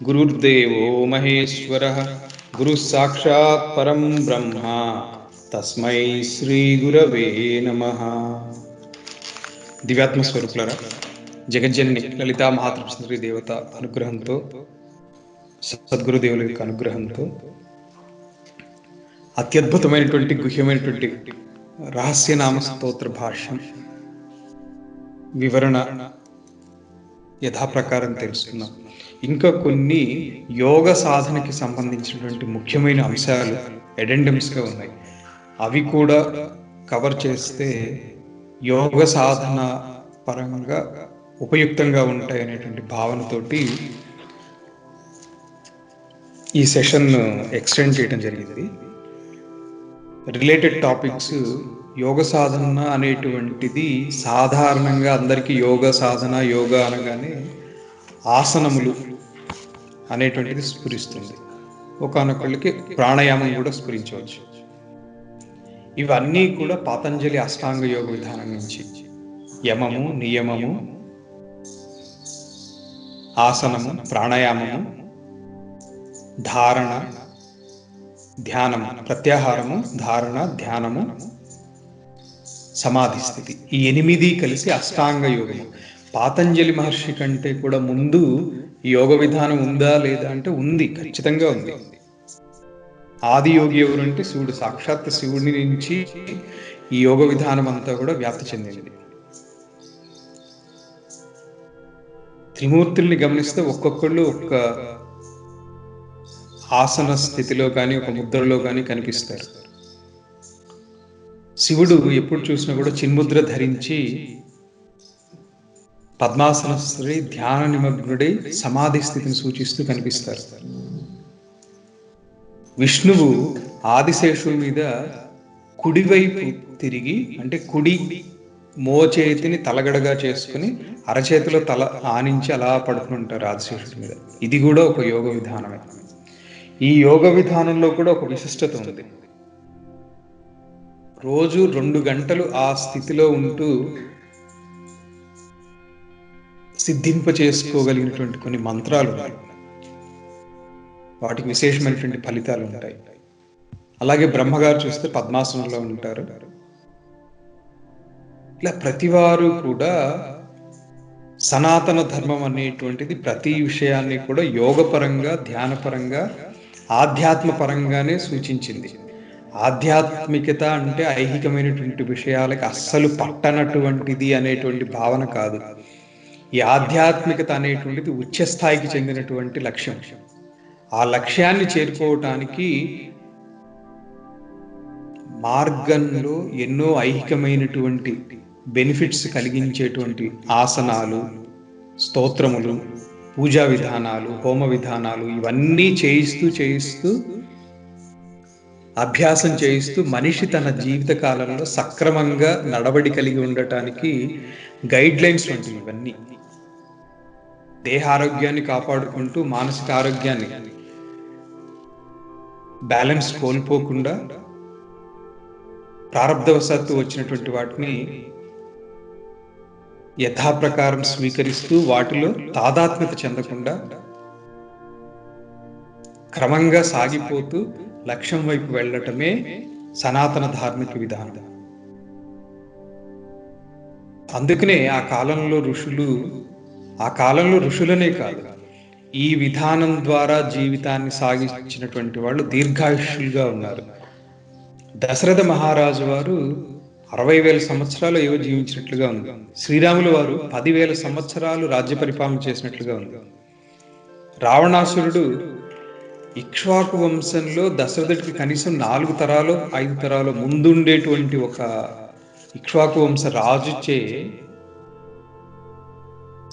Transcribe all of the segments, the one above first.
గురుర్దేవో మహేశ్వరః గురుః సాక్షాత్ పరం బ్రహ్మ తస్మై శ్రీ గురవే నమః. దివ్యాత్మ స్వరూపులారా, జగజ్జనని లలితా మహాత్రిపుర దేవత అనుగ్రహంతో, సద్గురుదేవుల యొక్క అనుగ్రహంతో అత్యద్భుతమైనటువంటి గుహ్యమైనటువంటి రహస్యనామ స్తోత్ర భాష్యం వివరణ యథాప్రకారం తెలుసుకున్నాం. ఇంకా కొన్ని యోగ సాధనకి సంబంధించినటువంటి ముఖ్యమైన అంశాలు ఎడెండమ్స్గా ఉన్నాయి. అవి కూడా కవర్ చేస్తే యోగ సాధన పరంగా ఉపయుక్తంగా ఉంటాయి అనేటువంటి భావనతోటి ఈ సెషన్ ఎక్స్టెండ్ చేయడం జరిగింది. రిలేటెడ్ టాపిక్స్ యోగ సాధన అనేటువంటిది సాధారణంగా అందరికీ యోగ సాధన, యోగా అనగానే ఆసనములు అనేటువంటిది స్ఫురిస్తుంది. ఒకానొకళ్ళకి ప్రాణాయామం కూడా స్ఫురించవచ్చు. ఇవన్నీ కూడా పతంజలి అష్టాంగ యోగ విధానం నుంచి యమము, నియమము, ఆసనము, ప్రాణాయామము, ధారణ, ధ్యానము, ప్రత్యాహారము, ధారణ, ధ్యానము, సమాధి స్థితి, ఈ 8 కలిసి అష్టాంగ యోగము. పాతంజలి మహర్షి కంటే కూడా ముందు యోగ విధానం ఉందా లేదా అంటే ఉంది, ఖచ్చితంగా ఉంది. ఆది యోగి ఎవరు అంటే శివుడు, సాక్షాత్ శివుడి నుంచి ఈ యోగ విధానం అంతా కూడా వ్యాప్తి చెందింది. త్రిమూర్తుల్ని గమనిస్తే ఒక్కొక్కళ్ళు ఒక్క ఆసన స్థితిలో కానీ ఒక ముద్రలో కానీ కనిపిస్తారు. శివుడు ఎప్పుడు చూసినా కూడా చిన్ముద్ర ధరించి పద్మాసన శ్రీ ధ్యాన నిమగ్నుడై సమాధి స్థితిని సూచిస్తూ కనిపిస్తారు. విష్ణువు ఆదిశేషుడి మీద కుడివైపు తిరిగి, అంటే కుడి మోచేతిని తలగడగా చేసుకుని అరచేతిలో తల ఆనించి అలా పడుకుని ఉంటారు ఆదిశేషుడి మీద. ఇది కూడా ఒక యోగ విధానమే. ఈ యోగ విధానంలో కూడా ఒక విశిష్టత ఉంది. రోజు 2 గంటలు ఆ స్థితిలో ఉంటూ సిద్ధింప చేసుకోగలిగినటువంటి కొన్ని మంత్రాలు ఉన్నాయి. వాటికి విశేషమైనటువంటి ఫలితాలు ఉంటాయి. అలాగే బ్రహ్మగారు చూస్తే పద్మాసనంలో ఉంటారు. ఇలా ప్రతివారు కూడా సనాతన ధర్మం అనేటువంటిది ప్రతి విషయాన్ని కూడా యోగపరంగా, ధ్యానపరంగా, ఆధ్యాత్మ పరంగానే సూచించింది. ఆధ్యాత్మికత అంటే ఐహికమైనటువంటి విషయాలకు అస్సలు పట్టనటువంటిది అనేటువంటి భావన కాదు. ఈ ఆధ్యాత్మికత అనేటువంటిది ఉచ్చస్థాయికి చెందినటువంటి లక్ష్యం. ఆ లక్ష్యాన్ని చేరుకోవటానికి మార్గంలో ఎన్నో ఐహికమైనటువంటి బెనిఫిట్స్ కలిగించేటువంటి ఆసనాలు, స్తోత్రములు, పూజా విధానాలు, హోమ విధానాలు, ఇవన్నీ చేయిస్తూ అభ్యాసం చేయిస్తూ మనిషి తన జీవిత కాలంలో సక్రమంగా నడవడి కలిగి ఉండటానికి గైడ్ లైన్స్ వంటివి ఇవన్నీ. దేహ ఆరోగ్యాన్ని కాపాడుకుంటూ మానసిక ఆరోగ్యాన్ని బ్యాలెన్స్ కోల్పోకుండా ప్రారబ్ధవశాత్తు వచ్చినటువంటి వాటిని యథాప్రకారం స్వీకరిస్తూ వాటిలో తాదాత్మ్యత చెందకుండా క్రమంగా సాగిపోతూ లక్ష్యం వైపు వెళ్ళటమే సనాతన ధార్మిక విధానం. అందుకనే ఆ కాలంలో ఋషులనే కాదు, ఈ విధానం ద్వారా జీవితాన్ని సాగించినటువంటి వాళ్ళు దీర్ఘాయుష్యులుగా ఉన్నారు. దశరథ మహారాజు వారు 60,000 సంవత్సరాలు ఏవో జీవించినట్లుగా ఉంది. శ్రీరాములు వారు 10,000 సంవత్సరాలు రాజ్య పరిపాలన చేసినట్లుగా ఉంది. రావణాసురుడు ఇక్ష్వాకు వంశంలో దశరథుడికి కనీసం 4 తరాలు 5 తరాలు ముందుండేటువంటి ఒక ఇక్ష్వాకు వంశ రాజుచే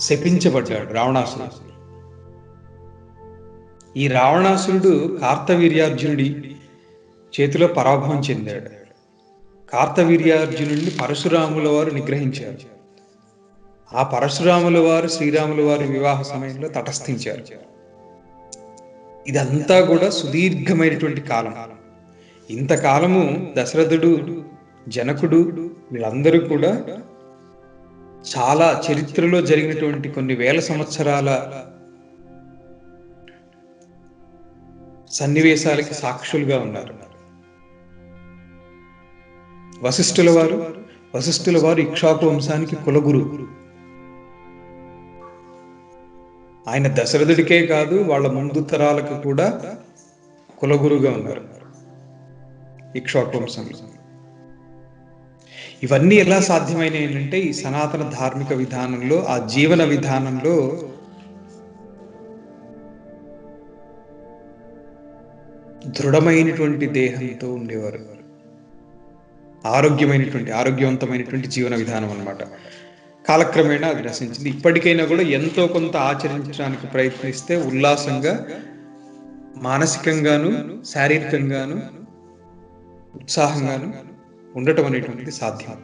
శపించబడ్డాడు రావణాసురుడు. ఈ రావణాసురుడు కార్తవీర్యార్జునుడి చేతిలో పరాభవం చెందాడు. కార్తవీర్యార్జునుడిని పరశురాముల వారు నిగ్రహించారు. ఆ పరశురాముల వారు శ్రీరాముల వారి వివాహ సమయంలో తటస్థించారు. ఇదంతా కూడా సుదీర్ఘమైనటువంటి కాలం. ఇంతకాలము దశరథుడు, జనకుడు వీళ్ళందరూ కూడా చాలా చరిత్రలో జరిగినటువంటి కొన్ని వేల సంవత్సరాల సన్నివేశాలకి సాక్షులుగా ఉన్నారు. వశిష్ఠుల వారు ఇక్ష్వాకు వంశానికి కులగురు. ఆయన దశరథుడికే కాదు, వాళ్ళ ముందు తరాలకు కూడా కులగురుగా ఉన్నారు ఇక్ష్వాకు వంశంలో. ఇవన్నీ ఎలా సాధ్యమైనవి అంటే ఈ సనాతన ధార్మిక విధానంలో, ఆ జీవన విధానంలో దృఢమైనటువంటి దేహంతో ఉండేవారు. ఆరోగ్యవంతమైనటువంటి జీవన విధానం అన్నమాట. కాలక్రమేణా అది నశించింది. ఇప్పటికైనా కూడా ఎంతో కొంత ఆచరించడానికి ప్రయత్నిస్తే ఉల్లాసంగా, మానసికంగాను శారీరకంగాను ఉత్సాహంగాను ఉండటం అనేటువంటిది సాధ్యం.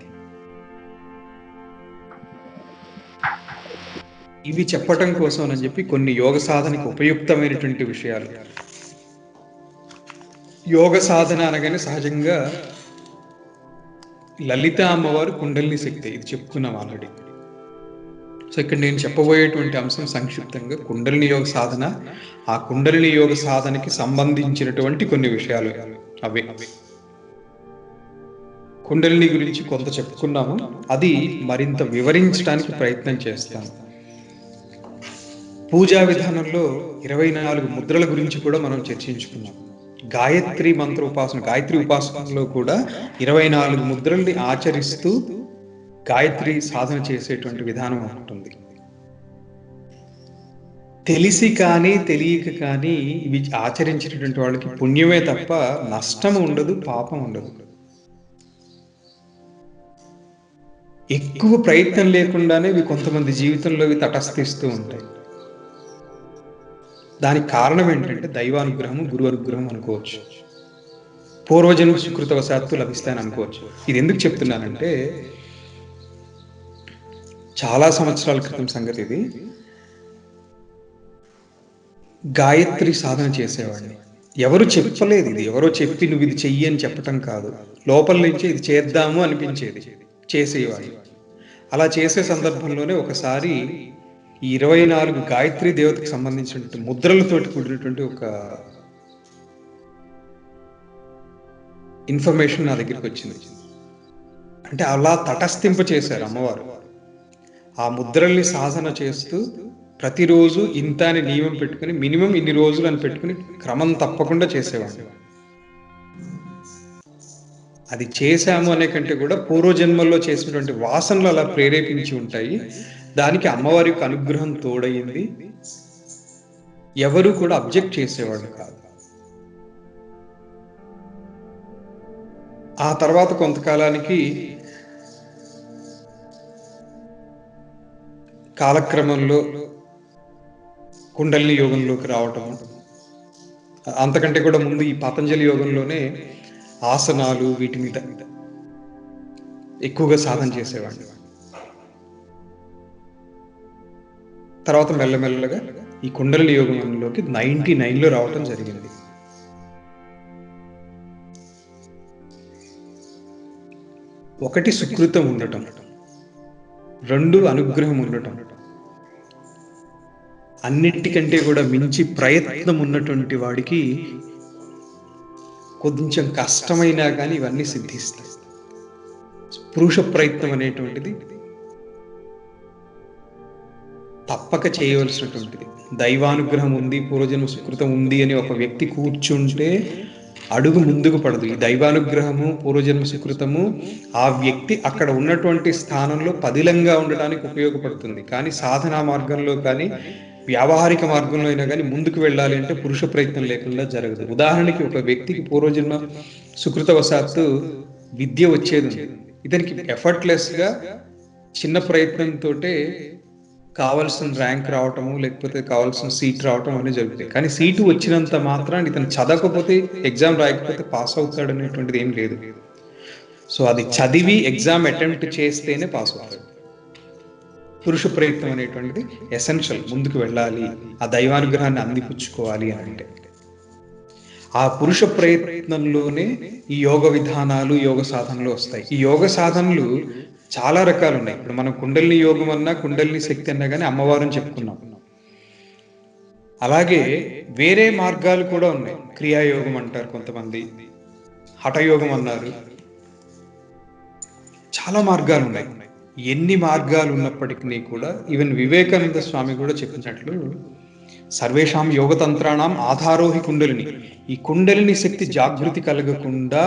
ఇవి చెప్పటం కోసం అని చెప్పి కొన్ని యోగ సాధనకు ఉపయుక్తమైనటువంటి విషయాలు. యోగ సాధన అనగానే సహజంగా లలిత అమ్మవారు కుండలిని శక్తి, ఇది చెప్పుకున్నాం ఆల్రెడీ. సో ఇక్కడ నేను చెప్పబోయేటువంటి అంశం సంక్షిప్తంగా కుండలిని యోగ సాధన, ఆ కుండలిని యోగ సాధనకి సంబంధించినటువంటి కొన్ని విషయాలు అవే. కుండలిని గురించి కొంత చెప్పుకున్నాము, అది మరింత వివరించడానికి ప్రయత్నం చేస్తాను. పూజా విధానంలో 24 ముద్రల గురించి కూడా మనం చర్చించుకున్నాం. గాయత్రి మంత్ర ఉపాసన, గాయత్రి ఉపాసనలో కూడా 24 ముద్రల్ని ఆచరిస్తూ గాయత్రి సాధన చేసేటువంటి విధానం ఉంటుంది. తెలిసి కానీ తెలియక కానీ ఇవి ఆచరించినటువంటి వాళ్ళకి పుణ్యమే తప్ప నష్టం ఉండదు, పాపం ఉండదు. ఎక్కువ ప్రయత్నం లేకుండానే ఇవి కొంతమంది జీవితంలో ఇవి తటస్థిస్తూ ఉంటాయి. దానికి కారణం ఏంటంటే దైవానుగ్రహము, గురు అనుగ్రహం అనుకోవచ్చు, పూర్వజన్మ సుకృతవశాత్తు లభిస్తాయని అనుకోవచ్చు. ఇది ఎందుకు చెప్తున్నానంటే చాలా సంవత్సరాల క్రితం సంగతి ఇది. గాయత్రి సాధన చేసేవాడిని. ఎవరు చెప్పలేదు, ఇది ఎవరో చెప్పి నువ్వు ఇది చెయ్యి అని చెప్పటం కాదు, లోపల నుంచి ఇది చేద్దాము అనిపించేది, చేసేవాడిని. అలా చేసే సందర్భంలోనే ఒకసారి ఈ 24 గాయత్రి దేవతకు సంబంధించినటువంటి ముద్రలతోటి కూడినటువంటి ఒక ఇన్ఫర్మేషన్ నా దగ్గరికి వచ్చింది. అంటే అలా తటస్థింప చేశారు అమ్మవారు. ఆ ముద్రల్ని సాధన చేస్తూ ప్రతిరోజు ఇంత అని నియమం పెట్టుకుని, మినిమం ఇన్ని రోజులు అని పెట్టుకుని క్రమం తప్పకుండా చేసేవాడు. అది చేశాము అనే కంటే కూడా పూర్వజన్మల్లో చేసినటువంటి వాసనలు అలా ప్రేరేపించి ఉంటాయి. దానికి అమ్మవారి యొక్క అనుగ్రహం తోడయింది. ఎవరు కూడా అబ్జెక్ట్ చేసేవాడు కాదు. ఆ తర్వాత కొంతకాలానికి కాలక్రమంలో కుండలిని యోగంలోకి రావటం, అంతకంటే కూడా ముందు ఈ పతంజలి యోగంలోనే ఆసనాలు వీటి మీద ఎక్కువగా సాధన చేసేవాడిని. తర్వాత మెల్లమెల్లగా ఈ కుండలిని యోగంలోకి 99లో రావటం జరిగింది. ఒకటి సుకృతం ఉండటం, 2 అనుగ్రహం ఉండటం, అన్నిటికంటే కూడా మించి ప్రయత్నం ఉన్నటువంటి వాడికి కొంచెం కష్టమైనా కానీ ఇవన్నీ సిద్ధిస్తాయి. పురుష ప్రయత్నం అనేటువంటిది తప్పక చేయవలసినటువంటిది. దైవానుగ్రహం ఉంది, పూర్వజన్మ సుకృతం ఉంది అని ఒక వ్యక్తి కూర్చుంటే అడుగు ముందుకు పడదు. ఈ దైవానుగ్రహము, పూర్వజన్మ సుకృతము ఆ వ్యక్తి అక్కడ ఉన్నటువంటి స్థానంలో పదిలంగా ఉండటానికి ఉపయోగపడుతుంది. కానీ సాధనా మార్గంలో కానీ వ్యావహారిక మార్గంలో అయినా కానీ ముందుకు వెళ్ళాలి అంటే పురుష ప్రయత్నం లేకుండా జరగదు. ఉదాహరణకి ఒక వ్యక్తికి పూర్వజన్మ సుకృతవశాత్తు విద్య వచ్చేది, ఇతనికి ఎఫర్ట్లెస్గా చిన్న ప్రయత్నంతో కావాల్సిన ర్యాంక్ రావటము, లేకపోతే కావాల్సిన సీట్ రావటం అనేది జరుగుతాయి. కానీ సీటు వచ్చినంత మాత్రాన్ని ఇతను చదవకపోతే, ఎగ్జామ్ రాయకపోతే పాస్ అవుతాడు అనేటువంటిది ఏం లేదు. సో అది చదివి ఎగ్జామ్ అటెంప్ట్ చేస్తేనే పాస్ అవుతాడు. పురుష ప్రయత్నం అనేటువంటిది ఎసెన్షియల్. ముందుకు వెళ్ళాలి, ఆ దైవానుగ్రహాన్ని అందిపుచ్చుకోవాలి అని అంటే ఆ పురుష ప్రయత్నంలోనే ఈ యోగ విధానాలు, యోగ సాధనలు వస్తాయి. ఈ యోగ సాధనలు చాలా రకాలు ఉన్నాయి. ఇప్పుడు మనం కుండలిని యోగం అన్నా, కుండలిని శక్తి అన్నా కానీ అమ్మవారిని చెప్పుకున్నాం. అలాగే వేరే మార్గాలు కూడా ఉన్నాయి. క్రియాయోగం అంటారు కొంతమంది, హఠయోగం అన్నారు. చాలా మార్గాలు ఉన్నాయి. ఎన్ని మార్గాలు ఉన్నప్పటికీ కూడా ఈవెన్ వివేకానంద స్వామి కూడా చెప్పినట్లు సర్వేషాం యోగతంత్రాణం ఆధారోహి కుండలిని. ఈ కుండలిని శక్తి జాగృతి కలగకుండా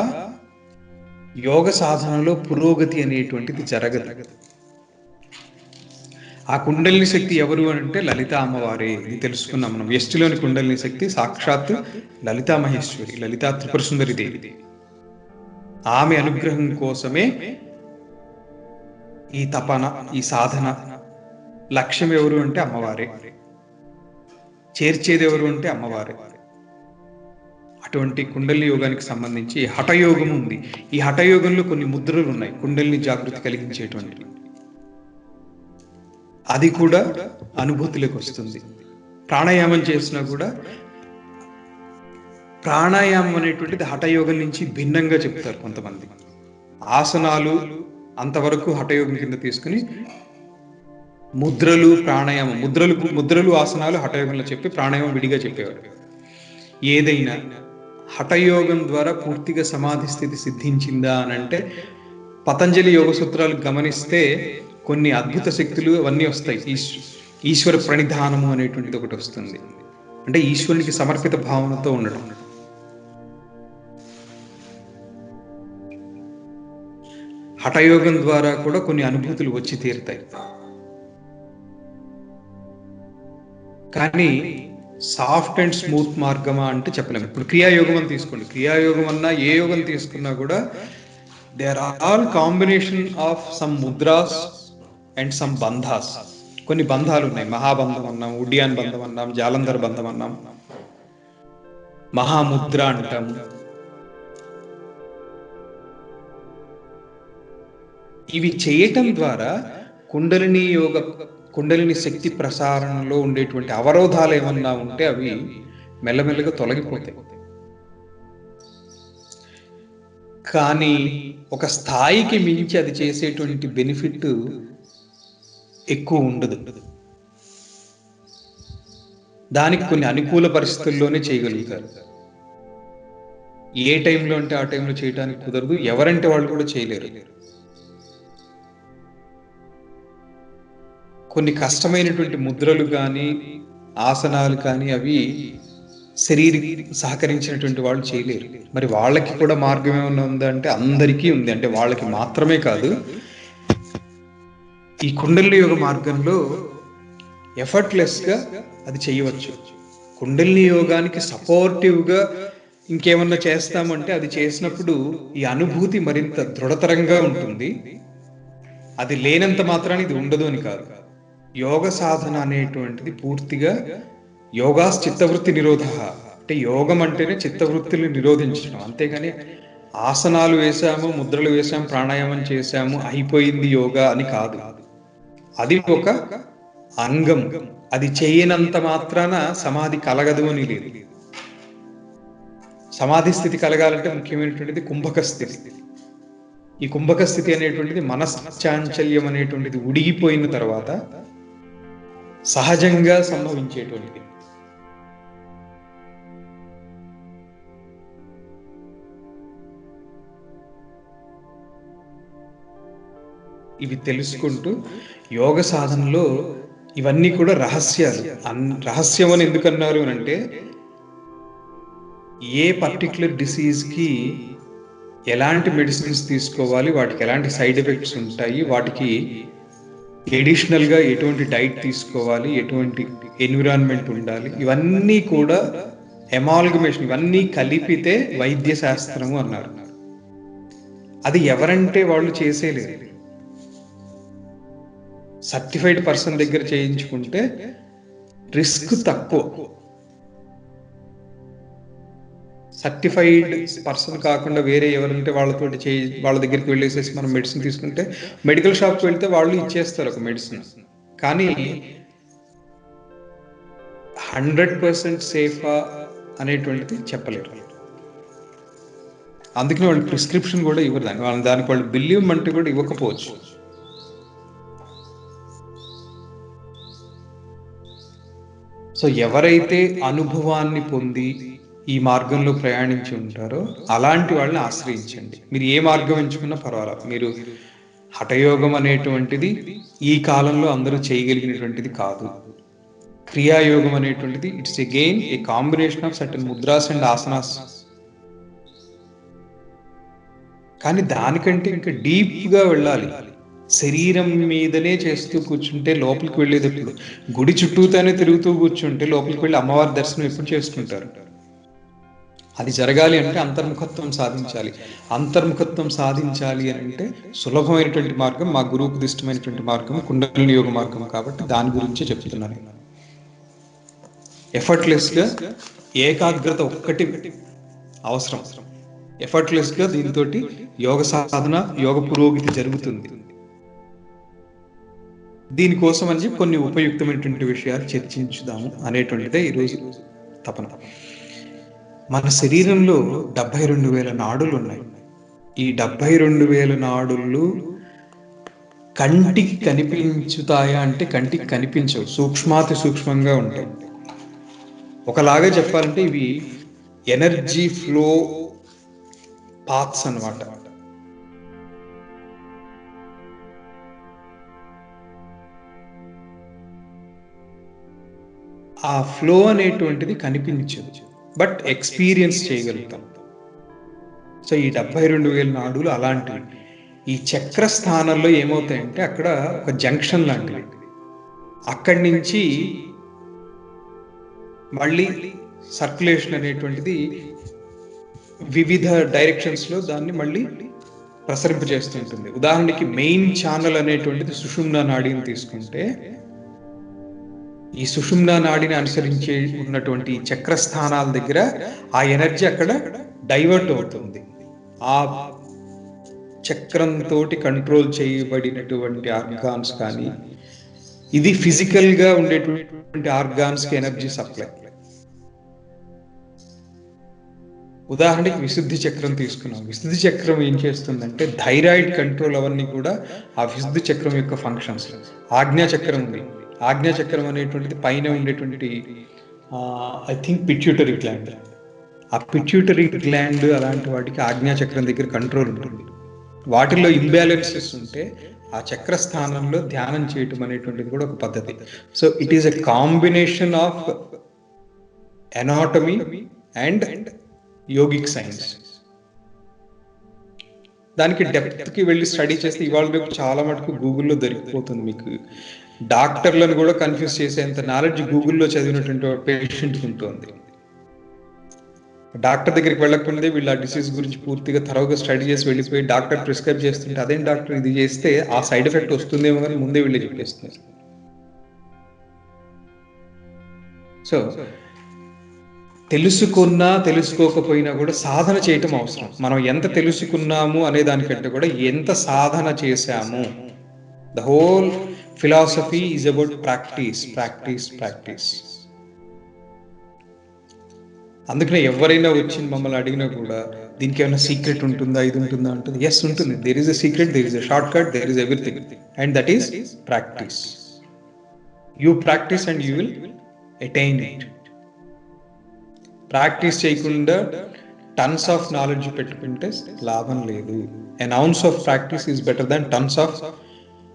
యోగ సాధనలో పురోగతి అనేటువంటిది జరగదు. ఆ కుండలిని శక్తి ఎవరు అంటే లలిత అమ్మవారే. ఇది తెలుసుకున్నాం మనం. వ్యష్టిలోని కుండలిని శక్తి సాక్షాత్ లలితా మహేశ్వరి, లలితా త్రిపుర సుందరి దేవి. ఆమె అనుగ్రహం కోసమే ఈ తపన, ఈ సాధన. లక్ష్యం ఎవరు అంటే అమ్మవారే, చేర్చేది ఎవరు అంటే అమ్మవారే. అటువంటి కుండలిని యోగానికి సంబంధించి హఠయోగం ఉంది. ఈ హఠయోగంలో కొన్ని ముద్రలు ఉన్నాయి కుండలిని జాగృతి కలిగించేటువంటి. అది కూడా అనుభూతిలోకి వస్తుంది. ప్రాణాయామం చేసినా కూడా ప్రాణాయామం అనేటువంటిది హఠయోగం నుంచి భిన్నంగా చెప్తారు కొంతమంది. ఆసనాలు అంతవరకు హఠయోగం కింద తీసుకుని ముద్రలు, ప్రాణాయామం, ముద్రలు ఆసనాలు హఠయోగంలో చెప్పి ప్రాణాయామం విడిగా చెప్పేవారు. ఏదైనా హఠయోగం ద్వారా పూర్తిగా సమాధి స్థితి సిద్ధించిందా అని అంటే పతంజలి యోగ సూత్రాలు గమనిస్తే కొన్ని అద్భుత శక్తులు అవన్నీ వస్తాయి. ఈశ్వర ప్రణిధానము అనేటువంటిది ఒకటి వస్తుంది. అంటే ఈశ్వరునికి సమర్పిత భావనతో ఉండడం. హఠయోగం ద్వారా కూడా కొన్ని అనుభూతులు వచ్చి తీరుతాయి. కానీ సాఫ్ట్ అండ్ స్మూత్ మార్గమా అంటే చెప్పలేము. ఇప్పుడు క్రియాయోగం అని తీసుకోండి. క్రియాయోగం అన్నా ఏ యోగం తీసుకున్నా కూడా they are all combination of some mudras and some bandhas. కొన్ని బంధాలు ఉన్నాయి. మహాబంధం అన్నాం, ఉడ్డియాన్ బంధం అన్నాం, జాలంధర్ బంధం అన్నాం, మహాముద్ర అంటాము. ఇవి చేయటం ద్వారా కుండలిని శక్తి ప్రసారణలో ఉండేటువంటి అవరోధాలు ఏమన్నా ఉంటే అవి మెల్లమెల్లగా తొలగిపోతాయి. కానీ ఒక స్థాయికి మించి అది చేసేటువంటి బెనిఫిట్ ఎక్కువ ఉండదు. దానికి కొన్ని అనుకూల పరిస్థితుల్లోనే చేయగలుగుతారు. ఏ టైంలో అంటే ఆ టైంలో చేయడానికి కుదరదు. ఎవరంటే వాళ్ళు కూడా చేయలేరు. కొన్ని కష్టమైనటువంటి ముద్రలు కానీ ఆసనాలు కానీ అవి శరీర సహకరించినటువంటి వాళ్ళు చేయలేరు. మరి వాళ్ళకి కూడా మార్గం ఏమైనా ఉందా అంటే అందరికీ ఉంది. అంటే వాళ్ళకి మాత్రమే కాదు, ఈ కుండలిని యోగ మార్గంలో ఎఫర్ట్లెస్గా అది చేయవచ్చు. కుండలిని యోగానికి సపోర్టివ్గా ఇంకేమన్నా చేస్తామంటే అది చేసినప్పుడు ఈ అనుభూతి మరింత దృఢతరంగా ఉంటుంది. అది లేనంత మాత్రాన్ని ఇది ఉండదు అని కాదు. యోగ సాధన అనేటువంటిది పూర్తిగా యోగాస్ చిత్తవృత్తి నిరోధ. అంటే యోగం అంటేనే చిత్తవృత్తిని నిరోధించడం. అంతేగాని ఆసనాలు వేసాము, ముద్రలు వేసాము, ప్రాణాయామం చేశాము, అయిపోయింది యోగా అని కాదు. అది ఒక అంగం. అది చేయనంత మాత్రాన సమాధి కలగదు అని లేదు. సమాధి స్థితి కలగాలంటే ముఖ్యమైనటువంటిది కుంభక స్థితి. ఈ కుంభక స్థితి అనేటువంటిది మనశ్చాంచల్యం అనేటువంటిది ఉడిగిపోయిన తర్వాత సహజంగా సంభవించేటువంటిది. ఇవి తెలుసుకుంటూ యోగ సాధనలో ఇవన్నీ కూడా రహస్యాలు. రహస్యం అని ఎందుకన్నారు అంటే ఏ పర్టిక్యులర్ డిసీజ్కి ఎలాంటి మెడిసిన్స్ తీసుకోవాలి, వాటికి ఎలాంటి సైడ్ ఎఫెక్ట్స్ ఉంటాయి, వాటికి ఎడిషనల్గా ఎటువంటి డైట్ తీసుకోవాలి, ఎటువంటి ఎన్విరాన్మెంట్ ఉండాలి, ఇవన్నీ కూడా ఎమాల్గమేషన్, ఇవన్నీ కలిపితే వైద్య శాస్త్రము అన్నారు. అది ఎవరంటే వాళ్ళు చేసేలేరు. సర్టిఫైడ్ పర్సన్ దగ్గర చేయించుకుంటే రిస్క్ తక్కువ. సర్టిఫైడ్ పర్సన్ కాకుండా వేరే ఎవరంటే వాళ్ళ దగ్గరికి వెళ్ళేసేసి మనం మెడిసిన్ తీసుకుంటే మెడికల్ షాప్కి వెళ్తే వాళ్ళు ఇచ్చేస్తారు ఒక మెడిసిన్. కానీ 100% సేఫా అనేటువంటిది చెప్పలేరు. అందుకని వాళ్ళు ప్రిస్క్రిప్షన్ కూడా ఇవ్వరు. దానికి వాళ్ళు బిల్ ఇవ్వమంటే కూడా ఇవ్వకపోవచ్చు. సో ఎవరైతే అనుభవాన్ని పొంది ఈ మార్గంలో ప్రయాణించి ఉంటారో అలాంటి వాళ్ళని ఆశ్రయించండి. మీరు ఏ మార్గం ఎంచుకున్నా పర్వాలేదు. మీరు హఠయోగం అనేటువంటిది ఈ కాలంలో అందరూ చేయగలిగినటువంటిది కాదు. క్రియాయోగం అనేటువంటిది it's again A combination of certain mudras and asanas. కానీ దానికంటే ఇంకా డీప్గా వెళ్ళాలి. శరీరం మీదనే చేస్తూ కూర్చుంటే లోపలికి వెళ్ళేటప్పుడు గుడి చుట్టూతానే తిరుగుతూ కూర్చుంటే లోపలికి వెళ్ళి అమ్మవారి దర్శనం ఎప్పుడు చేసుకుంటారు? అది జరగాలి అంటే అంతర్ముఖత్వం సాధించాలి. అంతర్ముఖత్వం సాధించాలి అని అంటే సులభమైనటువంటి మార్గం, మా గురువుకు ఇష్టమైనటువంటి మార్గం కుండలిని యోగ మార్గం. కాబట్టి దాని గురించే చెప్తున్నాను. ఎఫర్ట్లెస్గా ఏకాగ్రత ఒక్కటి అవసరం. ఎఫర్ట్లెస్గా దీంతో యోగ సాధన, యోగ పురోగతి జరుగుతుంది. దీనికోసం అని కొన్ని ఉపయుక్తమైనటువంటి విషయాలు చర్చించుదాము అనేటువంటిదే ఈరోజు తపన. మన శరీరంలో 72,000 నాడులు ఉన్నాయి. ఈ 72,000 నాడులు కంటికి కనిపించుతాయా అంటే కంటికి కనిపించవు, సూక్ష్మాతి సూక్ష్మంగా ఉంటాయి. ఒకలాగా చెప్పాలంటే ఇవి ఎనర్జీ ఫ్లో పాత్స్ అన్నమాట. ఆ ఫ్లో అనేటువంటిది కనిపించదు, బట్ ఎక్స్పీరియన్స్ చేయగలుగుతాం. సో ఈ 72,000 నాడులు అలాంటివి. ఈ చక్ర స్థానంలో ఏమవుతాయంటే అక్కడ ఒక జంక్షన్ లాంటివి. అక్కడి నుంచి మళ్ళీ సర్క్యులేషన్ అనేటువంటిది వివిధ డైరెక్షన్స్లో దాన్ని మళ్ళీ ప్రసరింపజేస్తుంటుంది. ఉదాహరణకి మెయిన్ ఛానల్ అనేటువంటిది సుషుమ్నా నాడిని తీసుకుంటే, ఈ సుషుమ్నా నాడిని అనుసరించి ఉన్నటువంటి చక్రస్థానాల దగ్గర ఆ ఎనర్జీ అక్కడ డైవర్ట్ అవుతుంది. ఆ చక్రంతో కంట్రోల్ చేయబడినటువంటి ఆర్గాన్స్ కానీ, ఇది ఫిజికల్గా ఉండేటువంటి ఆర్గాన్స్కి ఎనర్జీ సప్లై. ఉదాహరణకి విశుద్ధి చక్రం తీసుకున్నాం. విశుద్ధి చక్రం ఏం చేస్తుందంటే థైరాయిడ్ కంట్రోల్ అవన్నీ కూడా ఆ విశుద్ధి చక్రం యొక్క ఫంక్షన్స్. ఆజ్ఞా చక్రం ఉంది. ఆజ్ఞా చక్రం అనేటువంటిది పైన ఉండేటువంటి ఐ థింక్ పిట్యూటరీ గ్లాండ్. ఆ పిట్యూటరీ గ్లాండ్ అలాంటి వాటికి ఆజ్ఞా చక్రం దగ్గర కంట్రోల్ ఉంటుంది. వాటిల్లో ఇంబ్యాలెన్సెస్ ఉంటే ఆ చక్ర స్థానంలో ధ్యానం చేయటం అనేటువంటిది కూడా ఒక పద్ధతి. So it is a combination of anatomy and yogic science. దానికి డెప్త్కి వెళ్ళి స్టడీ చేస్తే ఇవాళ రేపు చాలా మటుకు గూగుల్లో దొరికిపోతుంది. మీకు డాక్టర్లను కూడా కన్ఫ్యూజ్ చేసేంత నాలెడ్జ్ గూగుల్లో చదివినటువంటి పేషెంట్కి ఉంటుంది. డాక్టర్ దగ్గరికి వెళ్ళకముందే వీళ్ళు ఆ డిసీజ్ గురించి పూర్తిగా థరోగా స్టడీ చేసి వెళ్ళిపోయి డాక్టర్ ప్రిస్క్రైబ్ చేస్తుంటే అదేం డాక్టర్ ఇది చేస్తే ఆ సైడ్ ఎఫెక్ట్ వస్తుందేమో అని ముందే వీళ్ళే చెప్పేస్తున్నారు. సో తెలుసుకున్నా తెలుసుకోకపోయినా కూడా సాధన చేయటం అవసరం. మనం ఎంత తెలుసుకున్నాము అనే దానికంటే కూడా ఎంత సాధన చేశాము. The whole philosophy is about practice, practice, practice. అందుకనే ఎవరైనా వచ్చి మమ్మల్ని అడిగినా కూడా దీనికి ఏమైనా సీక్రెట్ ఉంటుందా, ఇది ఉంటుందా ఉంటుంది. ఎస్ ఉంటుంది. There is a secret, there is a shortcut, there is everything, and that is practice. You practice and you will attain it. Practice చేయకుండా టన్స్ ఆఫ్ నాలెడ్జ్ పెట్టుకుంటే లాభం లేదు. An ounce of practice is better than tons of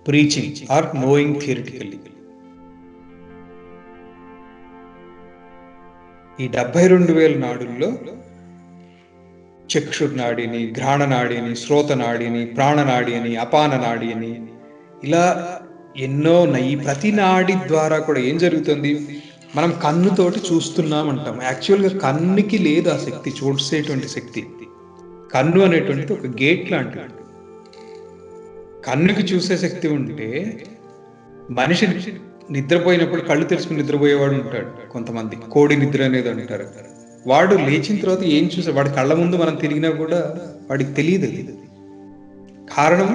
preaching or knowing theoretically. ఈ 72,000 నాడుల్లో చక్షుర్నాడి అని, ఘ్రాణనాడి అని, శ్రోతనాడి అని, ప్రాణనాడి అని, అపాన నాడి అని, ఇలా ఎన్నో ఈ ప్రతి నాడి ద్వారా కూడా ఏం జరుగుతుంది, మనం కన్నుతోటి చూస్తున్నామంటాం. యాక్చువల్గా కన్నుకి లేదు ఆ శక్తి, చూసేటువంటి శక్తి. కన్ను అనేటువంటిది ఒక గేట్ లాంటిది. కన్నుకి చూసే శక్తి ఉంటే మనిషి నిద్రపోయినప్పుడు కళ్ళు తెరుచుకుని నిద్రపోయేవాడు ఉంటాడు. కొంతమంది కోడి నిద్ర అనేది అంటారు. వాడు లేచిన తర్వాత ఏం చూసా, వాడి కళ్ళ ముందు మనం తిరిగినా కూడా వాడికి తెలియదు. కారణం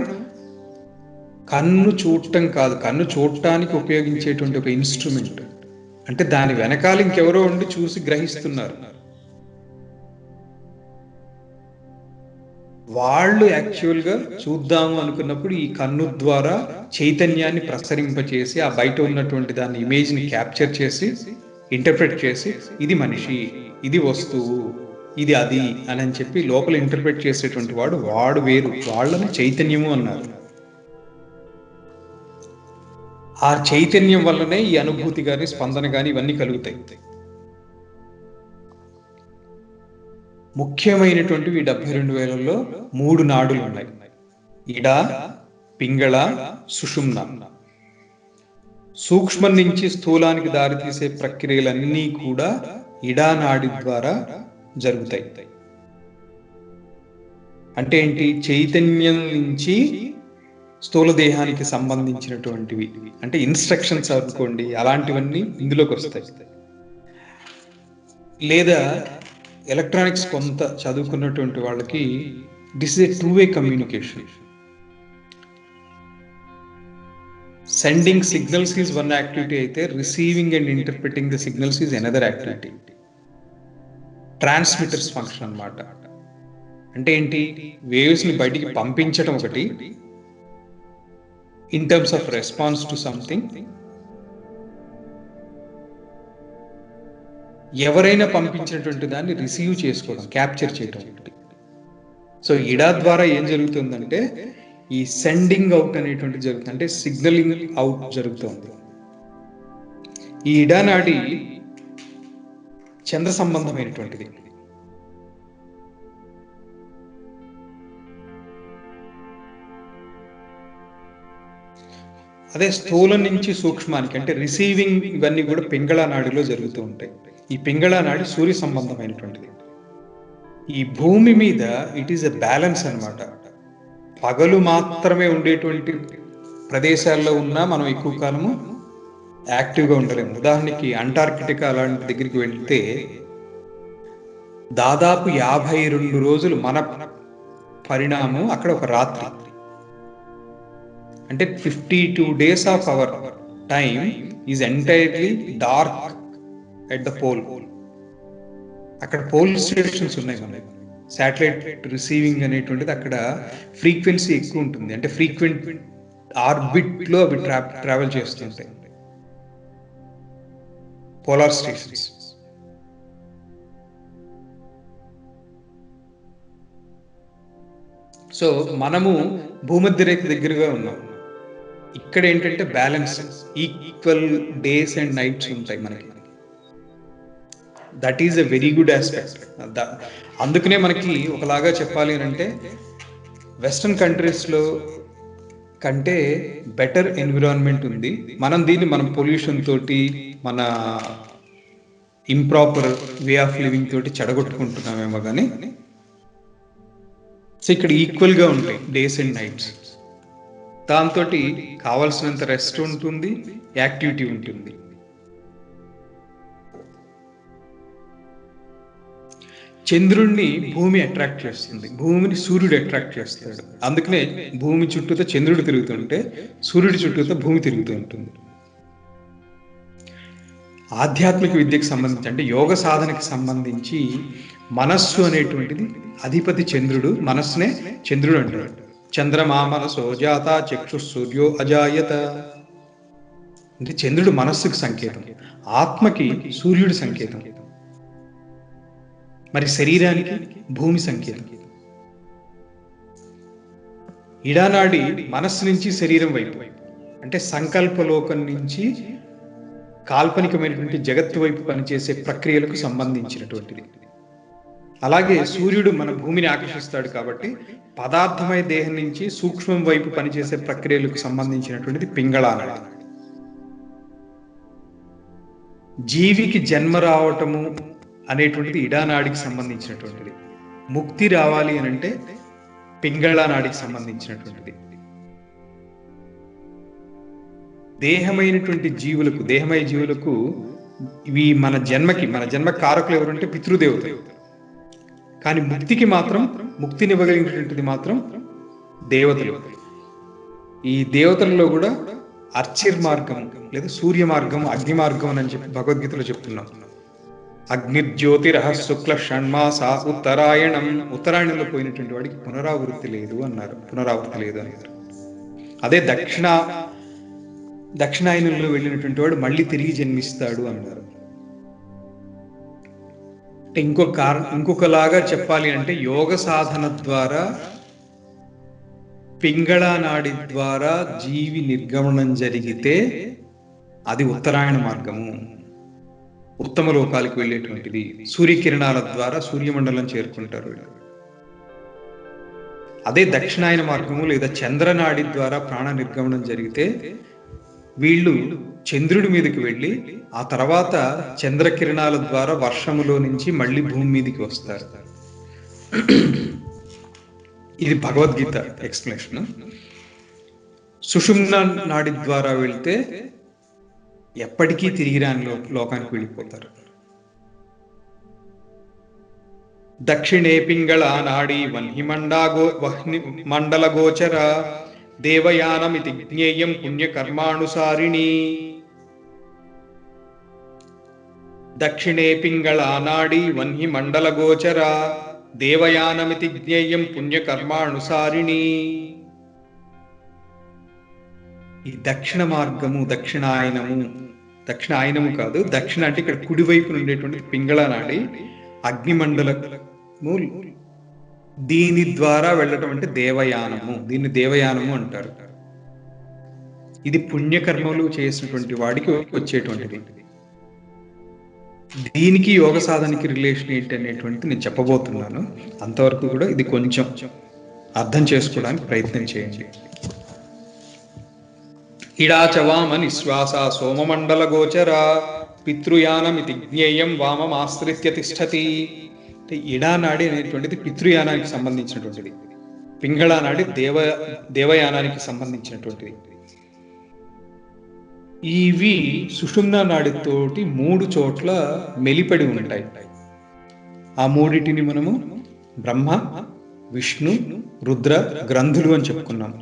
కన్ను చూడటం కాదు, కన్ను చూడటానికి ఉపయోగించేటువంటి ఒక ఇన్స్ట్రుమెంట్. అంటే దాని వెనకాల ఇంకెవరో ఉండి చూసి గ్రహిస్తున్నారు. వాళ్ళు యాక్చువల్గా చూద్దాము అనుకున్నప్పుడు ఈ కన్ను ద్వారా చైతన్యాన్ని ప్రసరింపచేసి ఆ బయట ఉన్నటువంటి దాని ఇమేజ్ని క్యాప్చర్ చేసి ఇంటర్ప్రిట్ చేసి ఇది మనిషి, ఇది వస్తువు, ఇది అది అని చెప్పి లోపల ఇంటర్ప్రిట్ చేసేటువంటి వాడు వేరు. వాళ్ళని చైతన్యము అన్నారు. ఆ చైతన్యం వల్లనే ఈ అనుభూతి కానీ స్పందన కానీ ఇవన్నీ కలుగుతాయి. ముఖ్యమైనటువంటివి 72,000లో 3 నాడులు ఉన్నాయి: ఇడ, పింగళ, సుషుమ్న. సూక్ష్మం నుంచి స్థూలానికి దారితీసే ప్రక్రియలన్నీ కూడా ఇడా నాడి ద్వారా జరుగుతాయి. అంటే ఏంటి? చైతన్యం నుంచి స్థూల దేహానికి సంబంధించినటువంటివి, అంటే ఇన్స్ట్రక్షన్స్ అనుకోండి, అలాంటివన్నీ ఇందులోకి వస్తాయి. లేదా ఎలక్ట్రానిక్స్ కొంత చదువుకున్నటువంటి వాళ్ళకి this is a 2-way communication. Sending signals is one activity అయితే receiving and interpreting the signals is another activity. Transmitters function అన్నమాట. అంటే ఏంటి? వేవ్స్ ని బయటికి పంపించడం ఒకటి, in terms of response to something. ఎవరైనా పంపించినటువంటి దాన్ని రిసీవ్ చేసుకోవడం, క్యాప్చర్ చేయడం ఒకటి. సో ఇడా ద్వారా ఏం జరుగుతుందంటే ఈ సెండింగ్ అవుట్ అనేటువంటి జరుగుతుంది, అంటే సిగ్నలింగ్ అవుట్ జరుగుతుంది. ఈ ఇడా నాడి చంద్ర సంబంధమైనటువంటిది. అదే స్థూలం నుంచి సూక్ష్మానికి, అంటే రిసీవింగ్ ఇవన్నీ కూడా పింగళ నాడిలో జరుగుతూ ఉంటాయి. ఈ పింగళ నాడి సూర్య సంబంధమైనటువంటిది. ఈ భూమి మీద ఇట్ ఈస్ ఎ బ్యాలెన్స్ అన్నమాట. పగలు మాత్రమే ఉండేటువంటి ప్రదేశాల్లో ఉన్నా మనం ఎక్కువ కాలము యాక్టివ్గా ఉండలేము. ఉదాహరణకి అంటార్కిటికా అలాంటి దగ్గరికి వెళ్తే దాదాపు 52 రోజులు మన పరిణామం అక్కడ ఒక రాత్రి. అంటే 52 days of our time is entirely dark at the pole. అక్కడ పోల్ స్టేషన్స్ ఉన్నాయి మనకి. శాటిలైట్ రిసీవింగ్ అనేటువంటిది అక్కడ ఫ్రీక్వెన్సీ ఎక్కువ ఉంటుంది, అంటే ఫ్రీక్వెంట్ ఆర్బిట్ లో అవి ట్రావెల్ చేస్తుంటాయి, పోలార్ స్టేషన్స్. సో మనము భూమధ్య రేఖ దగ్గరగా ఉన్నాం. ఇక్కడ ఏంటంటే balance, equal days and nights ఉంటాయి మనకి. That is a very good aspect. అందుకనే మనకి ఒకలాగా చెప్పాలి అని అంటే వెస్ట్రన్ కంట్రీస్లో కంటే బెటర్ ఎన్విరాన్మెంట్ ఉంది. మనం పొల్యూషన్ తోటి, మన ఇంప్రాపర్ వే ఆఫ్ లివింగ్ తోటి చెడగొట్టుకుంటున్నామేమో కానీ, సో ఇక్కడ ఈక్వల్గా ఉంటాయి డేస్ అండ్ నైట్స్. దాంతో కావాల్సినంత రెస్ట్ ఉంటుంది, యాక్టివిటీ ఉంటుంది. చంద్రుడిని భూమి అట్రాక్ట్ చేస్తుంది, భూమిని సూర్యుడు అట్రాక్ట్ చేస్తాడు. అందుకనే భూమి చుట్టూతో చంద్రుడు తిరుగుతుంటే సూర్యుడి చుట్టూతో భూమి తిరుగుతూ ఉంటుంది. ఆధ్యాత్మిక విద్యకు సంబంధించి, అంటే యోగ సాధనకి సంబంధించి మనస్సు అనేటువంటిది అధిపతి చంద్రుడు. మనస్సునే చంద్రుడు అంటాడు. చంద్రమా మనసో జాత చక్షు సూర్యో అజాయత. అంటే చంద్రుడు మనస్సుకు సంకేతం, ఆత్మకి సూర్యుడి సంకేతం, మరి శరీరానికి భూమి సంకేతం. ఇడానాడి మనస్సు నుంచి శరీరం వైపు, అంటే సంకల్పలోకం నుంచి కాల్పనికమైనటువంటి జగత్తు వైపు పనిచేసే ప్రక్రియలకు సంబంధించినటువంటిది. అలాగే సూర్యుడు మన భూమిని ఆకర్షిస్తాడు కాబట్టి పదార్థమయ దేహం నుంచి సూక్ష్మం వైపు పనిచేసే ప్రక్రియలకు సంబంధించినటువంటిది పింగళానాడి. జీవికి జన్మ రావటము అనేటువంటిది ఇడానాడికి సంబంధించినటువంటిది. ముక్తి రావాలి అని అంటే పింగళానాడికి సంబంధించినటువంటిది. దేహమయ జీవులకు ఇవి మన జన్మ కారకులు ఎవరంటే పితృదేవతలు. కానీ ముక్తికి మాత్రం, ముక్తినివ్వగలిగినటువంటిది మాత్రం దేవతలు. ఈ దేవతలలో కూడా అర్చిర్ మార్గం లేదా సూర్య మార్గం, అగ్ని మార్గం అని చెప్పి భగవద్గీతలో చెప్తున్నాం. అగ్నిర్జ్యోతిరః శుక్ల షణ్మాస ఉత్తరాయణం. ఉత్తరాయణంలో పోయినటువంటి వాడికి పునరావృత్తి లేదు అన్నారు. అదే దక్షిణాయనంలో వెళ్ళినటువంటి వాడు మళ్ళీ తిరిగి జన్మిస్తాడు అన్నారు. ఇంకొకలాగా చెప్పాలి అంటే యోగ సాధన ద్వారా పింగళ నాడి ద్వారా జీవి నిర్గమనం జరిగితే అది ఉత్తరాయణ మార్గము, ఉత్తమ లోకాలకు వెళ్ళేటువంటిది. సూర్యకిరణాల ద్వారా సూర్యమండలం చేరుకుంటారు. అదే దక్షిణాయన మార్గము లేదా చంద్రనాడి ద్వారా ప్రాణ నిర్గమనం జరిగితే వీళ్ళు చంద్రుడి మీదకి వెళ్ళి ఆ తర్వాత చంద్రకిరణాల ద్వారా వర్షములో నుంచి మళ్ళీ భూమి మీదకి వస్తారు. ఇది భగవద్గీత ఎక్స్ప్లెనేషన్. సుషుమ్న నాడి ద్వారా వెళ్తే ఎప్పటికీ తిరిగి రాని లోకానికి వెళ్ళిపోతారు. దక్షిణే పింగళ నాడి వహ్ని మండల గోచర దేవయానమితి జ్ఞేయం పుణ్యకర్మానుసారిణి. దక్షిణే పింగళ నాడి వహ్ని మండల గోచర దేవయానమితి జ్ఞేయం పుణ్యకర్మానుసారిణి. ఈ దక్షిణ మార్గము, దక్షిణాయనము కాదు, దక్షిణ అంటే ఇక్కడ కుడివైపు ఉండేటువంటి పింగళ నాడి అగ్నిమండలము, దీని ద్వారా వెళ్ళటం అంటే దేవయానము. దీన్ని దేవయానము అంటారు. ఇది పుణ్యకర్మలు చేసినటువంటి వాడికి వచ్చేటువంటిది. దీనికి యోగ సాధనకి రిలేషన్ ఏంటి అనేటువంటి నేను చెప్పబోతున్నాను. అంతవరకు కూడా ఇది కొంచెం అర్థం చేసుకోవడానికి ప్రయత్నం చేయండి. ఇడాచవామ నిశ్వాస సోమమండల గోచర పితృయానమితి జ్ఞేయం వామమాశ్రిత్య తిష్టతి. ఇడానాడి అనేటువంటిది పితృయానానికి సంబంధించినటువంటిది, పింగళానాడి దేవయానానికి సంబంధించినటువంటిది. ఇవి సుషుమ్నా నాడితోటి 3 చోట్ల మెలిపడి ఉంటాయి. ఆ మూడిటిని మనము బ్రహ్మ, విష్ణు, రుద్ర గ్రంథులు అని చెప్పుకున్నాము.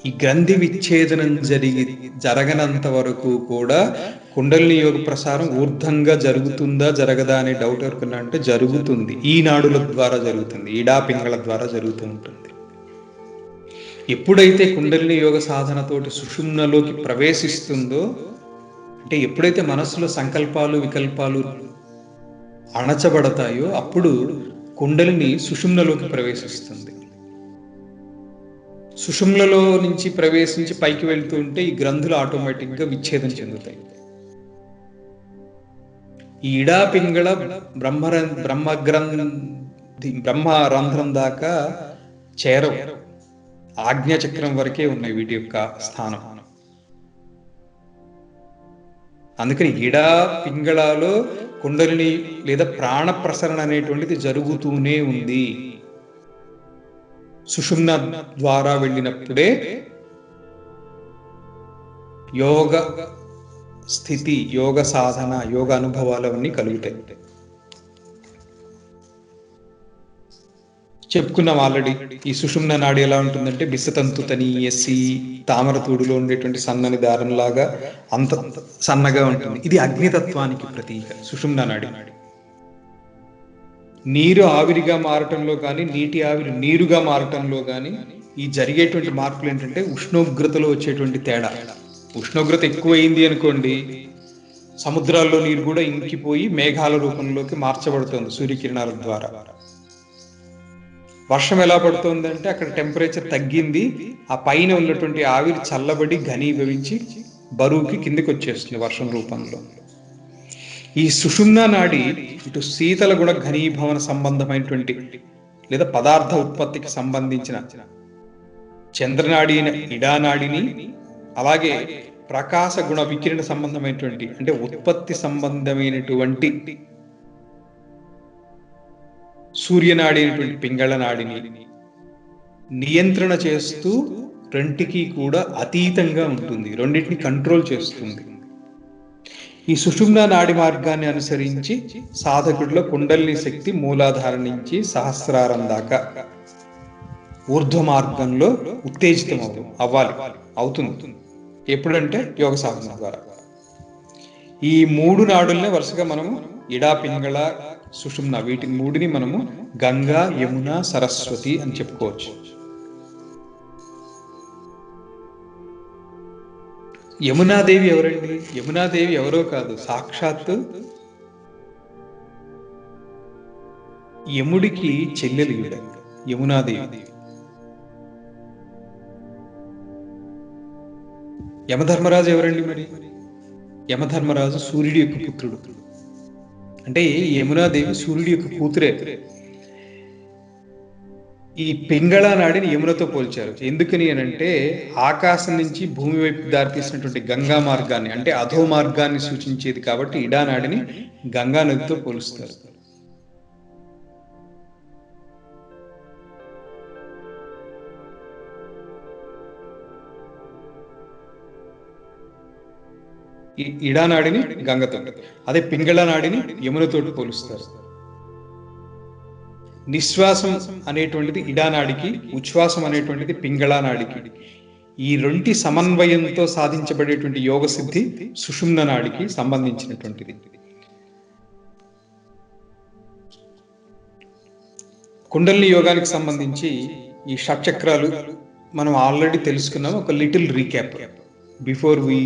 ఈ గ్రంథి విచ్ఛేదనం జరగనంత వరకు కూడా కుండలిని యోగ ప్రసారం ఊర్ధంగా జరుగుతుందా జరగదా అనే డౌట్ ఎవరికన్నా అంటే జరుగుతుంది. ఈ నాడుల ద్వారా జరుగుతుంది, ఈడా పింగళ ద్వారా జరుగుతూ ఉంటుంది. ఎప్పుడైతే కుండలిని యోగ సాధనతోటి సుషుమ్నలోకి ప్రవేశిస్తుందో, అంటే ఎప్పుడైతే మనస్సులో సంకల్పాలు వికల్పాలు అణచబడతాయో అప్పుడు కుండలిని సుషుమ్నలోకి ప్రవేశిస్తుంది. సుషుమ్లలో నుంచి ప్రవేశించి పైకి వెళ్తూ ఉంటే ఈ గ్రంథులు ఆటోమేటిక్గా విచ్ఛేదం చెందుతాయి. ఈ ఇడా పింగళ బ్రహ్మ రంధ్రం దాకా చేరవు, ఆజ్ఞాచక్రం వరకే ఉన్నాయి వీటి యొక్క స్థానం. అందుకని ఇడా పింగళాలో కుండలిని లేదా ప్రాణ ప్రసరణ అనేటువంటిది జరుగుతూనే ఉంది. సుషుమ్న ద్వారా వెళ్ళినప్పుడే యోగ స్థితి, యోగ సాధన, యోగ అనుభవాలు అవన్నీ కలుగుతాయి. చెప్పుకున్నాం ఆల్రెడీ. ఈ సుషుమ్న నాడి ఎలా ఉంటుందంటే బిసతంతు తనీయసి, తామరతూడులో ఉండేటువంటి సన్నని దారంలాగా అంత సన్నగా ఉంటుంది. ఇది అగ్నితత్వానికి ప్రతీక సుషుమ్న నాడి. నీరు ఆవిరిగా మారటంలో కానీ, నీటి ఆవిరి నీరుగా మారటంలో కానీ ఈ జరిగేటువంటి మార్పులు ఏంటంటే ఉష్ణోగ్రతలో వచ్చేటువంటి తేడా. ఉష్ణోగ్రత ఎక్కువైంది అనుకోండి, సముద్రాల్లో నీరు కూడా ఇంకిపోయి మేఘాల రూపంలోకి మార్చబడుతుంది సూర్యకిరణాల ద్వారా. వర్షం ఎలా పడుతుంది అంటే అక్కడ టెంపరేచర్ తగ్గింది, ఆ పైన ఉన్నటువంటి ఆవిరి చల్లబడి ఘనీభవించి బరువుకి కిందికి వచ్చేస్తుంది వర్షం రూపంలో. ఈ సుషుమ్న నాడి ఇటు శీతల గుణ ఘనీభవన సంబంధమైనటువంటి లేదా పదార్థ ఉత్పత్తికి సంబంధించిన చంద్రనాడి ఇడానాడిని, అలాగే ప్రకాశ గుణ వికిరణ సంబంధమైనటువంటి అంటే ఉత్పత్తి సంబంధమైనటువంటి సూర్యనాడి అయినటువంటి పింగళ నాడిని నియంత్రణ చేస్తూ రెంటికి కూడా అతీతంగా ఉంటుంది, రెండింటిని కంట్రోల్ చేస్తుంది. ఈ సుషుమ్న నాడి మార్గాన్ని అనుసరించి సాధకుడిలో కుండలిని శక్తి మూలాధారం నుంచి సహస్రారం దాకా ఊర్ధ్వ మార్గంలో ఉత్తేజితం అవుతుంది. ఎప్పుడంటే యోగ సాధన ద్వారా. ఈ 3 నాడుల్నే వరుసగా మనము ఇడా పింగళ సుషుమ్న, వీటిని 3ని మనము గంగా, యమున, సరస్వతి అని చెప్పుకోవచ్చు. యమునాదేవి ఎవరండి? యమునాదేవి ఎవరో కాదు, సాక్షాత్తు యముడికి చెల్లెలు ఈవిడ, యమునాదేవి. యమధర్మరాజు ఎవరండి మరి? యమధర్మరాజు సూర్యుడి యొక్క పుత్రుడు. అంటే యమునాదేవి సూర్యుడి యొక్క కూతురే. ఈ పింగళ నాడిని యమునతో పోల్చారు. ఎందుకని అని అంటే, ఆకాశం నుంచి భూమి వైపు దారితీసినటువంటి గంగా మార్గాన్ని, అంటే అధో మార్గాన్ని సూచించేది కాబట్టి ఇడానాడిని గంగా నదితో పోలుస్తారు. ఇడానాడిని గంగతో, అదే పింగళ నాడిని యమునతో పోలుస్తారు. నిశ్వాసం అనేటువంటిది ఇడానాడికి, ఉచ్ఛ్వాసం అనేటువంటిది పింగళ నాడికి. ఈ రెంటి సమన్వయంతో సాధించబడేటువంటి యోగ సిద్ధి సుషుమ్న నాడికి సంబంధించినటువంటిది. కుండలిని యోగానికి సంబంధించి ఈ షట్చక్రాలు మనం ఆల్రెడీ తెలుసుకున్నాం. ఒక little recap before we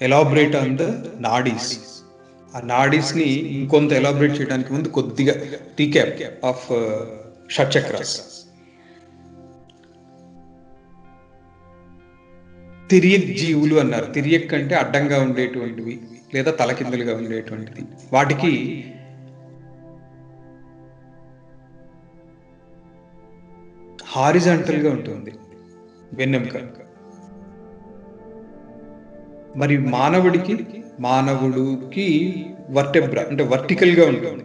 elaborate on the nadis. ఆ నాడీస్ ని ఇంకొంత ఎలాబరేట్ చేయడానికి ముందు కొద్దిగా రీక్యాప్ ఆఫ్ షట్చక్రాస్. తిరియక్ జీవులు అన్నారు. తిరియక్ అంటే అడ్డంగా ఉండేటువంటివి లేదా తలకిందులుగా ఉండేటువంటిది. వాటికి హారిజాంటల్ గా ఉంటుంది వెన్నెముక. మరి మానవుడికి వర్టెబ్రా అంటే వర్టికల్ గా ఉంటుంది.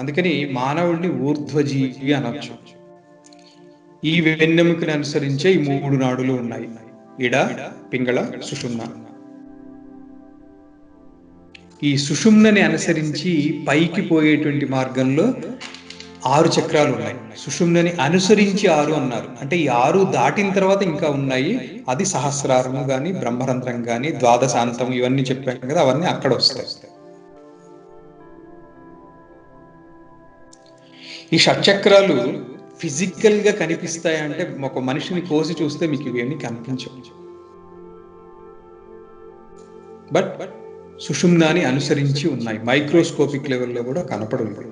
అందుకని మానవుడిని ఊర్ధ్వజీవి అనొచ్చు. ఈ వెన్నెముకని అనుసరించే ఈ 3 నాడులు ఉన్నాయి: ఇడ, పింగళ, సుషుమ్న. ఈ సుషుమ్నని అనుసరించి పైకి పోయేటువంటి మార్గంలో 6 చక్రాలు ఉన్నాయి. సుషుమ్నని అనుసరించి 6 అన్నారు. అంటే ఈ 6 దాటిన తర్వాత ఇంకా ఉన్నాయి. అది సహస్రారము గాని, బ్రహ్మరంధ్రం గాని, ద్వాదశాంతం, ఇవన్నీ చెప్పాను కదా, అవన్నీ అక్కడ వస్తాయి. ఈ షట్చక్రాలు ఫిజికల్ గా కనిపిస్తాయంటే, ఒక మనిషిని కోసి చూస్తే మీకు ఇవన్నీ కనిపించవు. బట్ సుషుమ్నాని అనుసరించి ఉన్నాయి. మైక్రోస్కోపిక్ లెవెల్లో కూడా కనపడవు.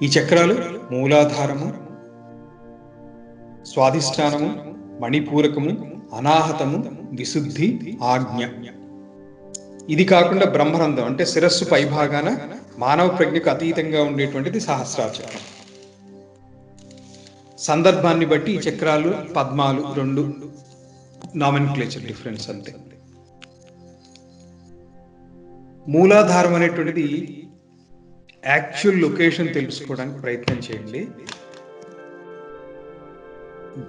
ఈ చక్రాలు మూలాధారము, స్వాధిష్టానము, మణిపూరకము, అనాహతము, విశుద్ధి, ఆజ్ఞ. ఇది కాకుండా బ్రహ్మరంధ్రం అంటే శిరస్సు పైభాగాన మానవ ప్రజ్ఞకు అతీతంగా ఉండేటువంటిది సహస్రార చక్రం. సందర్భాన్ని బట్టి ఈ చక్రాలు, పద్మాలు 2 నామెన్క్లేచర్ డిఫరెన్స్ అంతే. మూలాధారం అనేటువంటిది యాక్చువల్ లొకేషన్ తెలుసుకోవడానికి ప్రయత్నం చేయండి.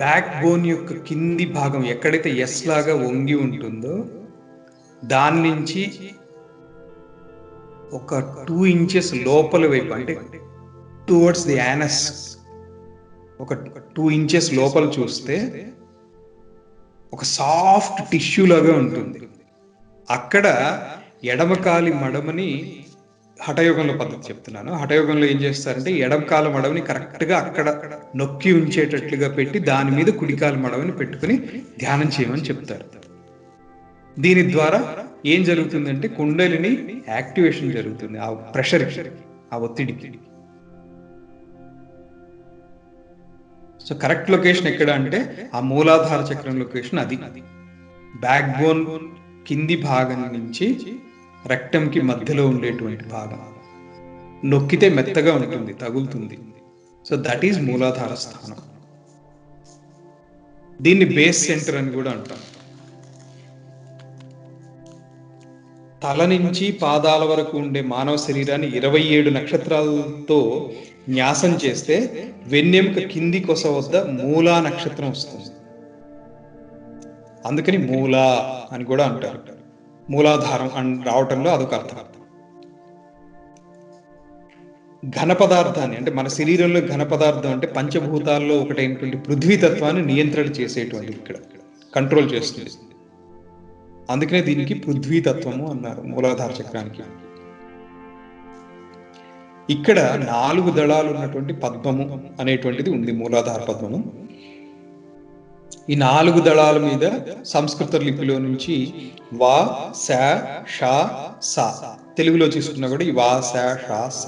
బ్యాక్ బోన్ యొక్క కింది భాగం ఎక్కడైతే ఎస్ లాగా వంగి ఉంటుందో దాని నుంచి ఒక 2 ఇంచెస్ లోపల వైపు, అంటే టువర్డ్స్ ది యానస్, ఒక 2 ఇంచెస్ లోపల చూస్తే ఒక సాఫ్ట్ టిష్యూ లాగా ఉంటుంది. అక్కడ ఎడమకాలి మడమని, హఠయోగంలో పద్ధతి చెప్తున్నాను, హఠయోగంలో ఏం చేస్తారంటే ఎడమకాల మడవని కరెక్ట్గా అక్కడ నొక్కి ఉంచేటట్లుగా పెట్టి దాని మీద కుడికాల మడవని పెట్టుకుని ధ్యానం చేయమని చెప్తారు. దీని ద్వారా ఏం జరుగుతుందంటే కుండలిని యాక్టివేషన్ జరుగుతుంది. ఆ ప్రెషర్, ఆ ఒత్తిడికి. సో కరెక్ట్ లొకేషన్ ఎక్కడ అంటే ఆ మూలాధార చక్రం లొకేషన్. అది బ్యాక్ బోన్ కింది భాగం నుంచి రెక్టమ్ కి మధ్యలో ఉండేటువంటి భాగం. నొక్కితే మెత్తగా ఉంటుంది, తగులుతుంది. సో దట్ ఈజ్ మూలాధార స్థానం. దీన్ని బేస్ సెంటర్ అని కూడా అంటాం. తల నుంచి పాదాల వరకు ఉండే మానవ శరీరాన్ని 27 నక్షత్రాలతో న్యాసం చేస్తే వెన్నెముక కింది కొస వద్ద మూలా నక్షత్రం వస్తుంది. అందుకని మూలా అని కూడా అంటారు. మూలాధారం అని రావటంలో అదొక అర్థం. ఘన పదార్థాన్ని, అంటే మన శరీరంలో ఘన పదార్థం అంటే పంచభూతాల్లో ఒకటైనటువంటి పృథ్వీతత్వాన్ని నియంత్రణ చేసేటువంటి, ఇక్కడ కంట్రోల్ చేస్తుంది. అందుకనే దీనికి పృథ్వీతత్వము అన్నారు మూలాధార చక్రానికి. ఇక్కడ 4 దళాలు ఉన్నటువంటి పద్మము అనేటువంటిది ఉంది, మూలాధార పద్మము. ఈ 4 దళాల మీద సంస్కృత లిపిలో నుంచి వా శ ష స, తెలుగులో చూసుకున్నా కూడా ఈ వా శ ష స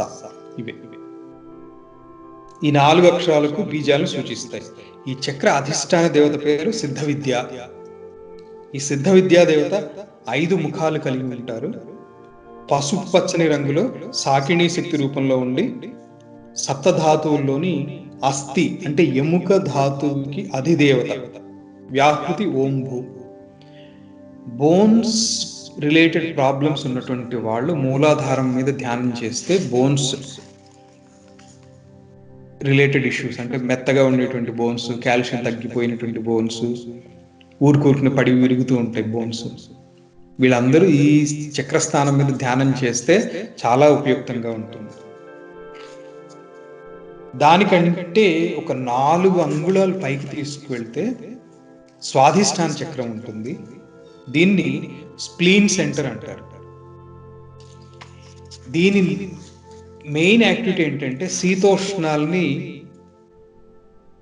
ఇవే ఈ 4 అక్షరాలకు బీజాలను సూచిస్తాయి. ఈ చక్ర అధిష్టాన దేవత పేరు సిద్ధ విద్య. ఈ సిద్ధ విద్యా దేవత 5 ముఖాలు కలిగి ఉంటారు. పసుపు పచ్చని రంగులో సాకిణీ శక్తి రూపంలో ఉండి సప్తధాతువుల్లోని అస్థి అంటే ఎముక ధాతువుకి అధిదేవత. వ్యాహృతి ఓం భూ. బోన్స్ రిలేటెడ్ ప్రాబ్లమ్స్ ఉన్నటువంటి వాళ్ళు మూలాధారం మీద ధ్యానం చేస్తే బోన్స్ రిలేటెడ్ ఇష్యూస్ అంటే మెత్తగా ఉండేటువంటి బోన్స్, కాల్షియం తగ్గిపోయినటువంటి బోన్స్, ఊరుకూరుకుని పడి విరుగుతూ ఉంటాయి బోన్స్, వీళ్ళందరూ ఈ చక్రస్థానం మీద ధ్యానం చేస్తే చాలా ఉపయుక్తంగా ఉంటుంది. దానికంటే ఒక 4 అంగుళాలు పైకి తీసుకువెళ్తే స్వాధిష్టాన చక్రం ఉంటుంది. దీన్ని స్ప్లీన్ సెంటర్ అంటారు. దీని మెయిన్ యాక్టివిటీ ఏంటంటే శీతోష్ణాలని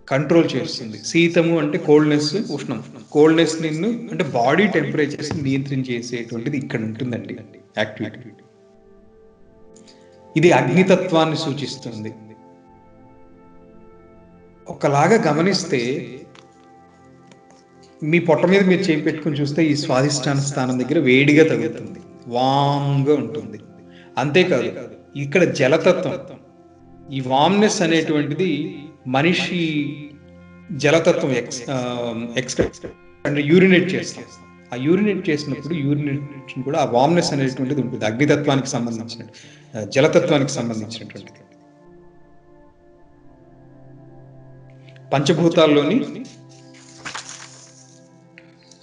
కంట్రోల్ చేస్తుంది. శీతము అంటే కోల్డ్నెస్, ఉష్ణం. కోల్డ్నెస్ నిన్ను అంటే బాడీ టెంపరేచర్స్ నియంత్రించేసేటువంటిది ఇక్కడ ఉంటుందండి యాక్టివిటీ. ఇది అగ్నితత్వాన్ని సూచిస్తుంది. ఒకలాగా గమనిస్తే మీ పొట్ట మీద మీరు చేయి పెట్టుకుని చూస్తే ఈ స్వాధిష్టాన స్థానం దగ్గర వేడిగా తగులుతుంది, వామ్గా ఉంటుంది. అంతేకాదు ఇక్కడ జలతత్వం, ఈ వామ్నెస్ అనేటువంటిది మనిషి జలతత్వం అంటే యూరినేట్ చేస్తాం. ఆ యూరినేట్ చేసినప్పుడు యూరినేషన్ కూడా ఆ వామ్నెస్ అనేటువంటిది ఉంటుంది. అగ్నితత్వానికి సంబంధించిన, జలతత్వానికి సంబంధించినటువంటిది. పంచభూతాల్లోని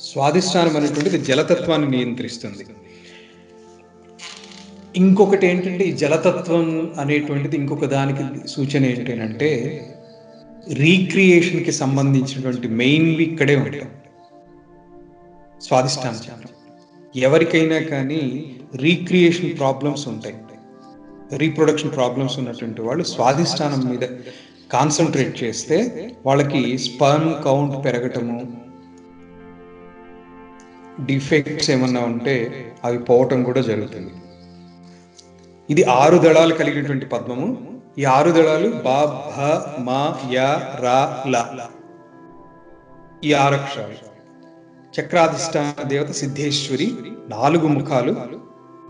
స్వాధిష్టానం అనేటువంటిది జలతత్వాన్ని నియంత్రిస్తుంది. ఇంకొకటి ఏంటంటే ఈ జలతత్వం అనేటువంటిది ఇంకొక దానికి సూచన ఏంటంటే రీక్రియేషన్కి సంబంధించినటువంటి మెయిన్వి ఇక్కడే ఉంటాయి. స్వాధిష్టాన చక్రం ఎవరికైనా కానీ రీక్రియేషన్ ప్రాబ్లమ్స్ ఉంటాయి, రీప్రొడక్షన్ ప్రాబ్లమ్స్ ఉన్నటువంటి వాళ్ళు స్వాధిష్టానం మీద కాన్సన్ట్రేట్ చేస్తే వాళ్ళకి స్పర్మ్ కౌంట్ పెరగటము, డిఫెక్ట్స్ ఏమన్నా ఉంటే అవి పోవటం కూడా జరుగుతుంది. ఇది 6 దళాలు కలిగినటువంటి పద్మము. ఈ 6 దళాలు బా భ మా యా రా ల, ఈ 6 అక్షరాలు. చక్రాధిష్టాన దేవత సిద్ధేశ్వరి, 4 ముఖాలు,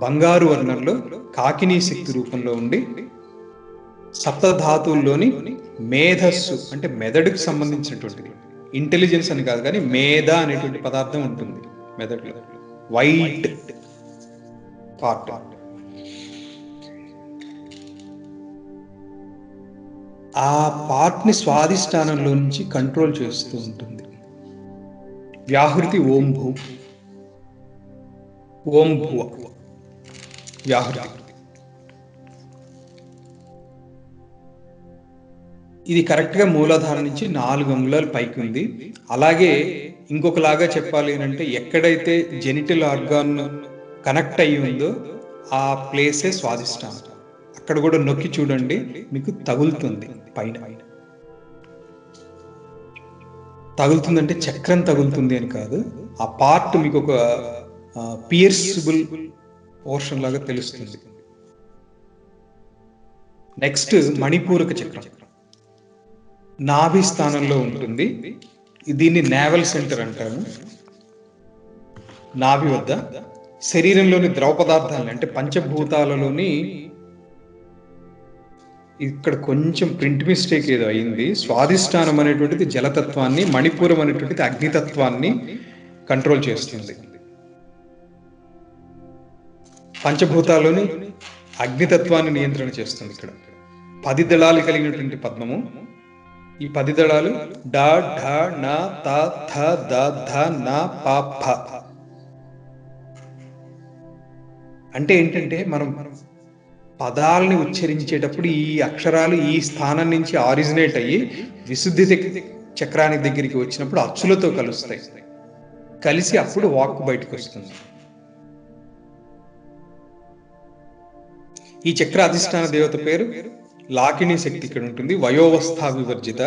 బంగారు వర్ణంలో కాకినీ శక్తి రూపంలో ఉండి సప్తధాతువుల్లోని మేధస్సు అంటే మెదడుకు సంబంధించినటువంటిది. ఇంటెలిజెన్స్ అని కాదు కానీ మేధ అనేటువంటి పదార్థం ఉంటుంది మెదడులో, వైట్ పార్ట్. ఆ పార్ట్ని స్వాధిష్టానంలో నుంచి కంట్రోల్ చేస్తూ ఉంటుంది. వ్యాహృతి ఓం భూ, ఓం భువ వ్యాహృతి. ఇది కరెక్ట్గా మూలాధారం నుంచి 4 అంగుళాలు పైకి ఉంది. అలాగే ఇంకొకలాగా చెప్పాలి అంటే ఎక్కడైతే జెనిటల్ ఆర్గాన్ కనెక్ట్ అయ్యి ఉందో ఆ ప్లేసే స్వాధిష్టానం. అక్కడ కూడా నొక్కి చూడండి, మీకు తగులుతుంది. పైన తగులుతుందంటే చక్రం తగులుతుంది అని కాదు, ఆ పార్ట్ మీకు ఒక పియర్సిబుల్ పోర్షన్ లాగా తెలుస్తుంది. నెక్స్ట్ మణిపూరక చక్రం నాభి స్థానంలో ఉంటుంది. దీన్ని నేవల్ సెంటర్ అంటారు. నాభి వద్ద శరీరంలోని ద్రవ పదార్థాలని అంటే పంచభూతాలలోని, ఇక్కడ కొంచెం ప్రింట్ మిస్టేక్ ఏదో అయింది. స్వాధిష్టానం అనేటువంటిది జలతత్వాన్ని, మణిపూరం అనేటువంటిది అగ్నితత్వాన్ని కంట్రోల్ చేస్తుంది. పంచభూతాల్లోని అగ్నితత్వాన్ని నియంత్రణ చేస్తుంది. ఇక్కడ 10 దళాలు కలిగినటువంటి పద్మము. ఈ 10 దళాలు డ ఢ న త థ ద ధ న ప ఫ. అంటే ఏంటంటే మనం పదాలని ఉచ్చరించేటప్పుడు ఈ అక్షరాలు ఈ స్థానం నుంచి ఆరిజినేట్ అయ్యి విశుద్ధి చక్రానికి దగ్గరికి వచ్చినప్పుడు అచ్చులతో కలుస్తాయి. కలిసి అప్పుడు వాక్కు బయటకు వస్తుంది. ఈ చక్ర అధిష్టాన దేవత పేరు లాకిని శక్తి ఇక్కడ ఉంటుంది. వయోవస్థ వివర్జిత,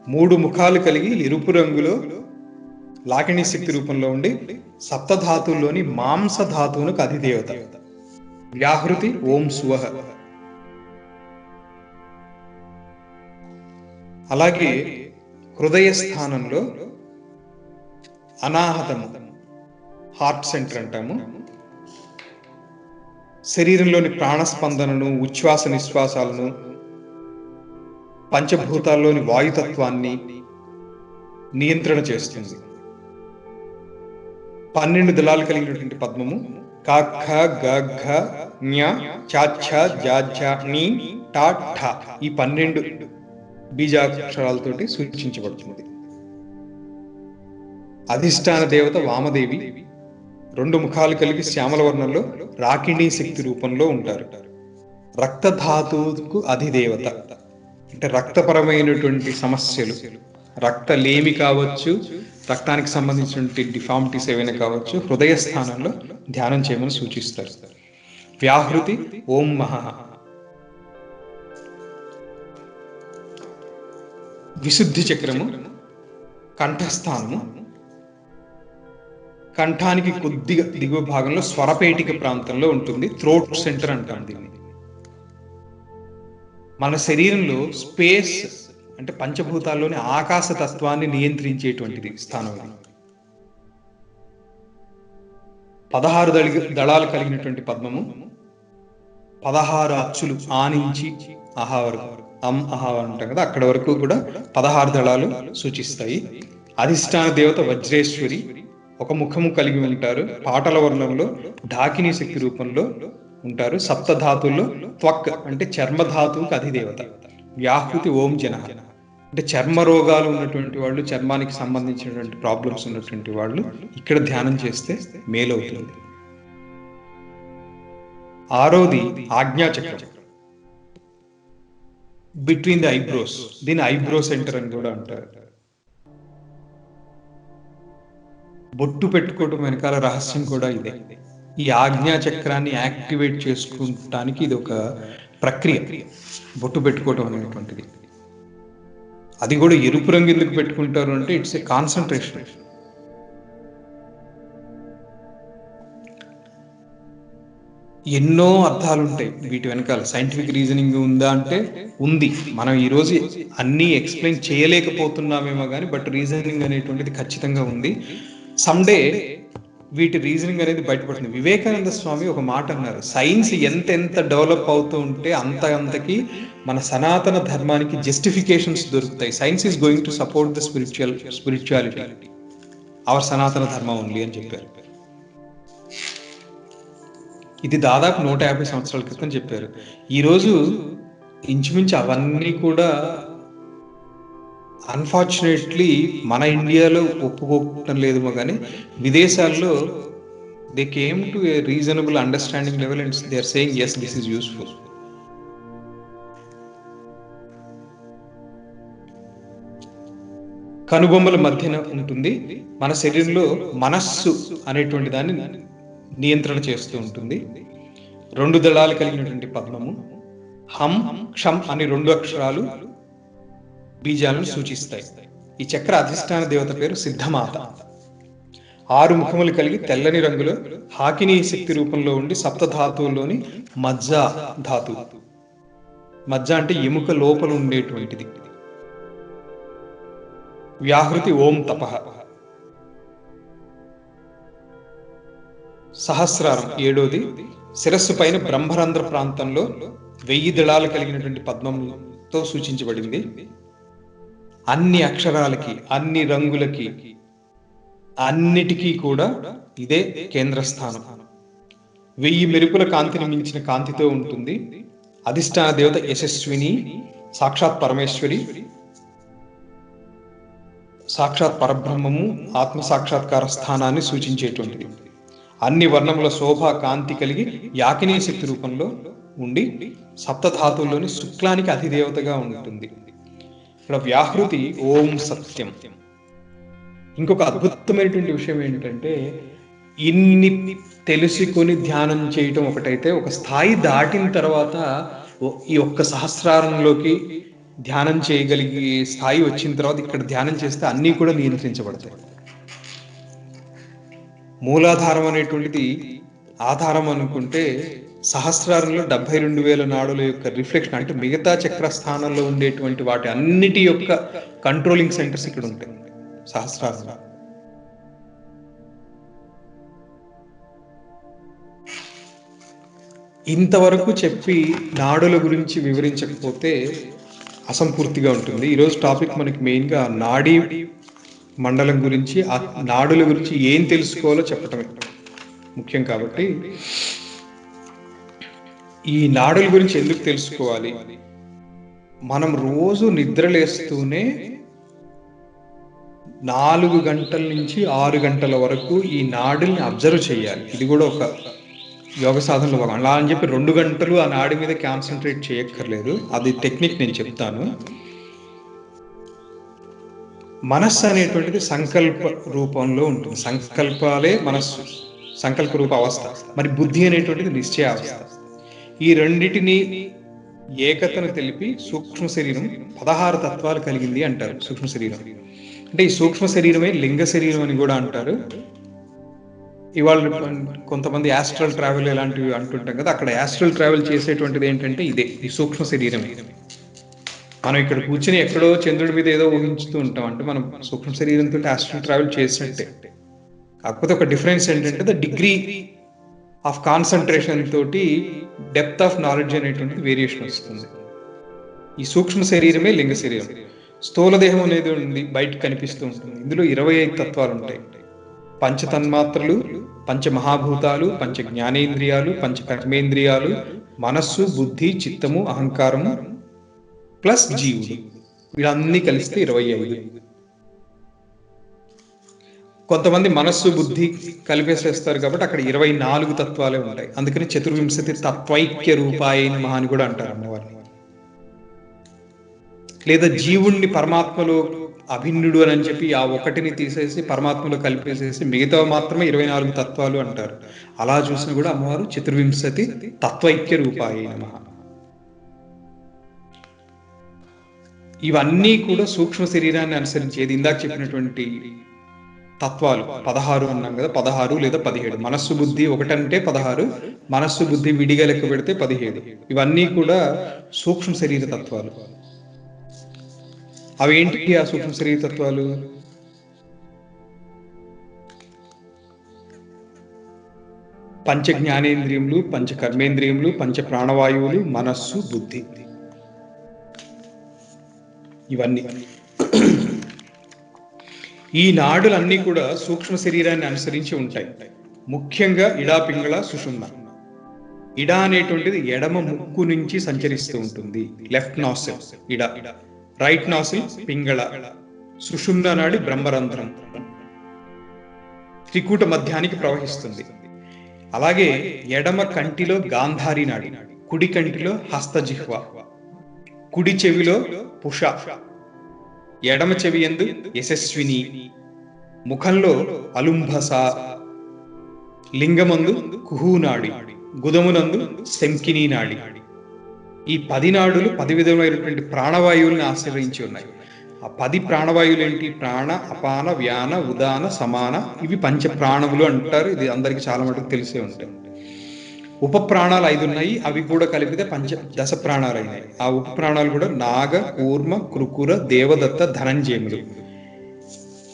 3 ముఖాలు కలిగి ఎరుపు రంగులో లాకిణీ శక్తి రూపంలో ఉండి సప్తధాతుల్లోని మాంస ధాతువునకు అధిదేవత. వ్యాహృతి ఓం సువహ. అలాగే హృదయ స్థానంలో అనాహతము, హార్ట్ సెంటర్ అంటాము, శరీరంలోని ప్రాణస్పందనను, ఉచ్ఛ్వాస నిశ్వాసాలను, పంచభూతాల్లోని వాయుతత్వాన్ని నియంత్రణ చేస్తుంది. 12 దళాలు కలిగినటువంటి పద్మము క ఖ గ ఘ ఞ చ ఛ జ ఝ ని ట ఠ ఈ 12 బీజాక్షరాలతోటి సూచించబడుతుంది. అధిష్టాన దేవత వామదేవి 2 ముఖాలు కలిగి శ్యామల వర్ణంలో రాకిణీ శక్తి రూపంలో ఉంటారు. రక్తధాతువుకు అధిదేవత, అంటే రక్తపరమైనటువంటి సమస్యలు, రక్తలేమి కావచ్చు, రక్తానికి సంబంధించినటువంటి డిఫార్మిటీస్ ఏవైనా కావచ్చు, హృదయ స్థానంలో ధ్యానం చేయమని సూచిస్తారు. వ్యాహృతి ఓం మహ. విశుద్ధి చక్రము కంఠస్థానము, కంఠానికి కొద్దిగా దిగువ భాగంలో స్వరపేటిక ప్రాంతంలో ఉంటుంది. థ్రోట్ సెంటర్ అంటాం దీన్ని. మన శరీరంలో స్పేస్ అంటే పంచభూతాల్లోని ఆకాశ తత్వాన్ని నియంత్రించేటువంటిది స్థానం. 16 దళాలు కలిగినటువంటి పద్మము 16 అచ్చులు ఆనించి అహా వరకు, అహా అంటాం కదా, అక్కడ వరకు కూడా 16 దళాలు సూచిస్తాయి. అధిష్టాన దేవత వజ్రేశ్వరి, ఒక ముఖము కలిగి ఉంటారు. పాటల వర్ణంలో ఢాకినీ శక్తి రూపంలో ఉంటారు. సప్తధాతుల్లో త్వక్ అంటే చర్మధాతువుకి అధిదేవత. వ్యాహృతి ఓం జన, అంటే చర్మ రోగాలు ఉన్నటువంటి వాళ్ళు, చర్మానికి సంబంధించినటువంటి ప్రాబ్లమ్స్ ఉన్నటువంటి వాళ్ళు ఇక్కడ ధ్యానం చేస్తే మేలవుతుంది. 6వది ఆజ్ఞాచక్రం, బిట్వీన్ ది ఐబ్రోస్, దీని ఐబ్రో సెంటర్ అని కూడా అంటారు. బొట్టు పెట్టుకోవడం వెనకాల రహస్యం కూడా ఇదే. ఈ ఆజ్ఞా చక్రాన్ని యాక్టివేట్ చేసుకుంటానికి ఇది ఒక ప్రక్రియ, బొట్టు పెట్టుకోవటం అనేటువంటిది. అది కూడా ఎరుపు రంగు ఎందుకు పెట్టుకుంటారు అంటే ఇట్స్ ఏ కాన్సన్ట్రేషన్. ఎన్నో అర్థాలు ఉంటాయి వీటి వెనకాల. సైంటిఫిక్ రీజనింగ్ ఉందా అంటే ఉంది. మనం ఈరోజు అన్నీ ఎక్స్ప్లెయిన్ చేయలేకపోతున్నామేమో కానీ బట్ రీజనింగ్ అనేటువంటిది ఖచ్చితంగా ఉంది. సమ్డే వీటి రీజనింగ్ అనేది బయటపడుతుంది. వివేకానంద స్వామి ఒక మాట అన్నారు, సైన్స్ ఎంతెంత డెవలప్ అవుతూ ఉంటే అంతకి మన సనాతన ధర్మానికి జస్టిఫికేషన్స్ దొరుకుతాయి. Science is going to support the spirituality our Sanatana Dharma only అని చెప్పారు. ఇది దాదాపు 150 సంవత్సరాల క్రితం చెప్పారు. ఈరోజు ఇంచుమించు అవన్నీ కూడా అన్ఫార్చునేట్లీ మన ఇండియాలో ఒప్పుకోవటం లేదేమో కానీ విదేశాల్లో they came to a reasonable understanding level and they are saying yes, this is useful. కనుబొమ్మల మధ్యన ఉంటుంది. మన శరీరంలో మనస్సు అనేటువంటి దాన్ని నియంత్రణ చేస్తూ ఉంటుంది. 2 దళాలు కలిగినటువంటి పద్మము హం క్షం అని 2 అక్షరాలు బీజాలను సూచిస్తాయి. ఈ చక్ర అధిష్టాన దేవత పేరు సిద్ధమాత. 6 ముఖములు కలిగి తెల్లని రంగులో హాకినీ శక్తి రూపంలో ఉండి సప్తధాతువుల్లోని మజ్జ ధాతువు. మజ్జ అంటే ఎముక లోపల ఉండేటువంటిది. వ్యాహృతి ఓం తపః. సహస్రారం 7వది శిరస్సు పైన బ్రహ్మరంధ్ర ప్రాంతంలో 1000 దళాలు కలిగినటువంటి పద్మంతో సూచించబడింది. అన్ని అక్షరాలకి, అన్ని రంగులకి, అన్నిటికీ కూడా ఇదే కేంద్ర స్థానం. 1000 మెరుపుల కాంతిని మించిన కాంతితో ఉంటుంది. అధిష్టాన దేవత యశస్విని, సాక్షాత్ పరమేశ్వరి, సాక్షాత్ పరబ్రహ్మము, ఆత్మ సాక్షాత్కార స్థానాన్ని సూచించేటువంటిది. అన్ని వర్ణముల శోభ కాంతి కలిగి యాకినీ శక్తి రూపంలో ఉండి సప్తధాతువుల్లోని శుక్లానికి అధిదేవతగా ఉంటుంది. ఇక్కడ వ్యాహృతి ఓం సత్యం. ఇంకొక అద్భుతమైనటువంటి విషయం ఏంటంటే ఇన్ని తెలుసుకొని ధ్యానం చేయటం ఒకటైతే, ఒక స్థాయి దాటిన తర్వాత ఈ ఒక్క సహస్రారంలోకి ధ్యానం చేయగలిగే స్థాయి వచ్చిన తర్వాత ఇక్కడ ధ్యానం చేస్తే అన్నీ కూడా నియంత్రించబడతాయి. మూలాధారం అనేటువంటిది ఆధారం అనుకుంటే సహస్రారంలో 72,000 నాడుల యొక్క రిఫ్లెక్షన్, అంటే మిగతా చక్రస్థానంలో ఉండేటువంటి వాటి అన్నిటి యొక్క కంట్రోలింగ్ సెంటర్స్ ఇక్కడ ఉంటాయి సహస్రారంలో. ఇంతవరకు చెప్పి నాడుల గురించి వివరించకపోతే అసంపూర్తిగా ఉంటుంది. ఈరోజు టాపిక్ మనకి మెయిన్గా నాడీ మండలం గురించి, ఆ నాడుల గురించి ఏం తెలుసుకోవాలో చెప్పటమే ముఖ్యం. కాబట్టి ఈ నాడుల గురించి ఎందుకు తెలుసుకోవాలి? మనం రోజు నిద్రలేస్తూనే 4 గంటల నుంచి 6 గంటల వరకు ఈ నాడుల్ని అబ్జర్వ్ చేయాలి. ఇది కూడా ఒక యోగ సాధనలో భాగం. అలా అని చెప్పి 2 గంటలు ఆ నాడి మీద కాన్సన్ట్రేట్ చేయక్కర్లేదు, అది టెక్నిక్ నేను చెప్తాను. మనస్సు అనేటువంటిది సంకల్ప రూపంలో ఉంటుంది. సంకల్పాలే మనస్సు, సంకల్ప రూప అవస్థ. మరి బుద్ధి అనేటువంటిది నిశ్చయ అవస్థ. ఈ రెండిటిని ఏకతను తెలిపి సూక్ష్మ శరీరం 16 తత్వాలు కలిగింది అంటారు. సూక్ష్మ శరీరం అంటే ఈ సూక్ష్మ శరీరమే లింగ శరీరం అని కూడా అంటారు. ఇవాళ కొంతమంది యాస్ట్రల్ ట్రావెల్ ఇలాంటివి అంటుంటాం కదా, అక్కడ యాస్ట్రల్ ట్రావెల్ చేసేటువంటిది ఏంటంటే ఇదే, ఈ సూక్ష్మ శరీరమే. మనం ఇక్కడ కూర్చొని ఎక్కడో చంద్రుడి మీద ఏదో ఊహించుతూ ఉంటాం, అంటే మనం సూక్ష్మ శరీరంతో యాస్ట్రల్ ట్రావెల్ చేసినట్టే. కాకపోతే ఒక డిఫరెన్స్ ఏంటంటే ద డిగ్రీ ఆఫ్ కాన్సన్ట్రేషన్ తోటి డెప్త్ ఆఫ్ నాలెడ్జ్ అనేటువంటిది వేరియేషన్ వస్తుంది. ఈ సూక్ష్మ శరీరమే లింగ శరీరం. స్థూల దేహం అనేది ఉంది, బయట కనిపిస్తూ ఉంటుంది. ఇందులో 25 తత్వాలు ఉంటాయి. పంచతన్మాత్రలు, పంచ మహాభూతాలు, పంచ జ్ఞానేంద్రియాలు, పంచ కర్మేంద్రియాలు, మనస్సు, బుద్ధి, చిత్తము, అహంకారము ప్లస్ జీవుడు, వీళ్ళన్నీ కలిస్తే 25. కొంతమంది మనస్సు బుద్ధి కలిపేసేస్తారు కాబట్టి అక్కడ 24 తత్వాలే ఉంటాయి. అందుకని చతుర్వింశతి తత్వైక్య రూపాయ నమః అని కూడా అంటారు అమ్మవారిని. లేదా జీవుణ్ణి పరమాత్మలో అభిన్నుడు అని చెప్పి ఆ ఒకటిని తీసేసి పరమాత్మలో కలిపేసేసి మిగతా మాత్రమే 24 తత్వాలు అంటారు. అలా చూసినా కూడా అమ్మవారు చతుర్వింశతి తత్వైక్య రూపాయ నమః. ఇవన్నీ కూడా సూక్ష్మ శరీరాన్ని అనుసరించేది. ఇందాక చెప్పినటువంటి తత్వాలు 16 అన్నాం కదా, 16 లేదా 17. మనస్సు బుద్ధి ఒకటంటే 16, మనస్సు బుద్ధి విడిగా లెక్క పెడితే 17. ఇవన్నీ కూడా సూక్ష్మ శరీర తత్వాలు. అవి ఏంటి ఆ సూక్ష్మ శరీర తత్వాలు? పంచ జ్ఞానేంద్రియములు, పంచ కర్మేంద్రియములు, పంచ ప్రాణవాయువులు, మనస్సు, బుద్ధి. ఇవన్నీ ఈ నాడులన్నీ కూడా సూక్ష్మ శరీరాన్ని అనుసరించి ఉంటాయి. ముఖ్యంగా ఇడా, పింగళ, సుషుమ్న. ఇడా అనేటువంటిది ఎడమ ముక్కు నుంచి సంచరిస్తూ ఉంటుంది, left nasal Ida. Right nasal Pingala. Sushumna నాడి బ్రహ్మరంధ్రం, త్రికూట మధ్యానికి ప్రవహిస్తుంది. అలాగే ఎడమ కంటిలో గాంధారి నాడి, కుడి కంటిలో హస్తజిహ్వ, కుడి చెవిలో పుష, ఎడమ చెవి యందు యశస్విని, ముఖంలో అలుంభస, లింగమందు కుహూనాడి, గుదమునందు శంకిని నాడి. ఈ 10 నాడులు 10 విధమైనటువంటి ప్రాణవాయువులను ఆశ్రయించి ఉన్నాయి. ఆ 10 ప్రాణవాయువులు ఏంటి? ప్రాణ, అపాన, వ్యాన, ఉదాన, సమాన. ఇవి పంచ ప్రాణములు అంటారు. ఇది అందరికి చాలా మటుకు తెలిసే ఉంటాయి. ఉప ప్రాణాలు 5 ఉన్నాయి, అవి కూడా కలిపితే దశ ప్రాణాలు అయినాయి. ఆ ఉప ప్రాణాలు కూడా నాగ, కూర్మ, కృకుర, దేవదత్త, ధనంజయములు.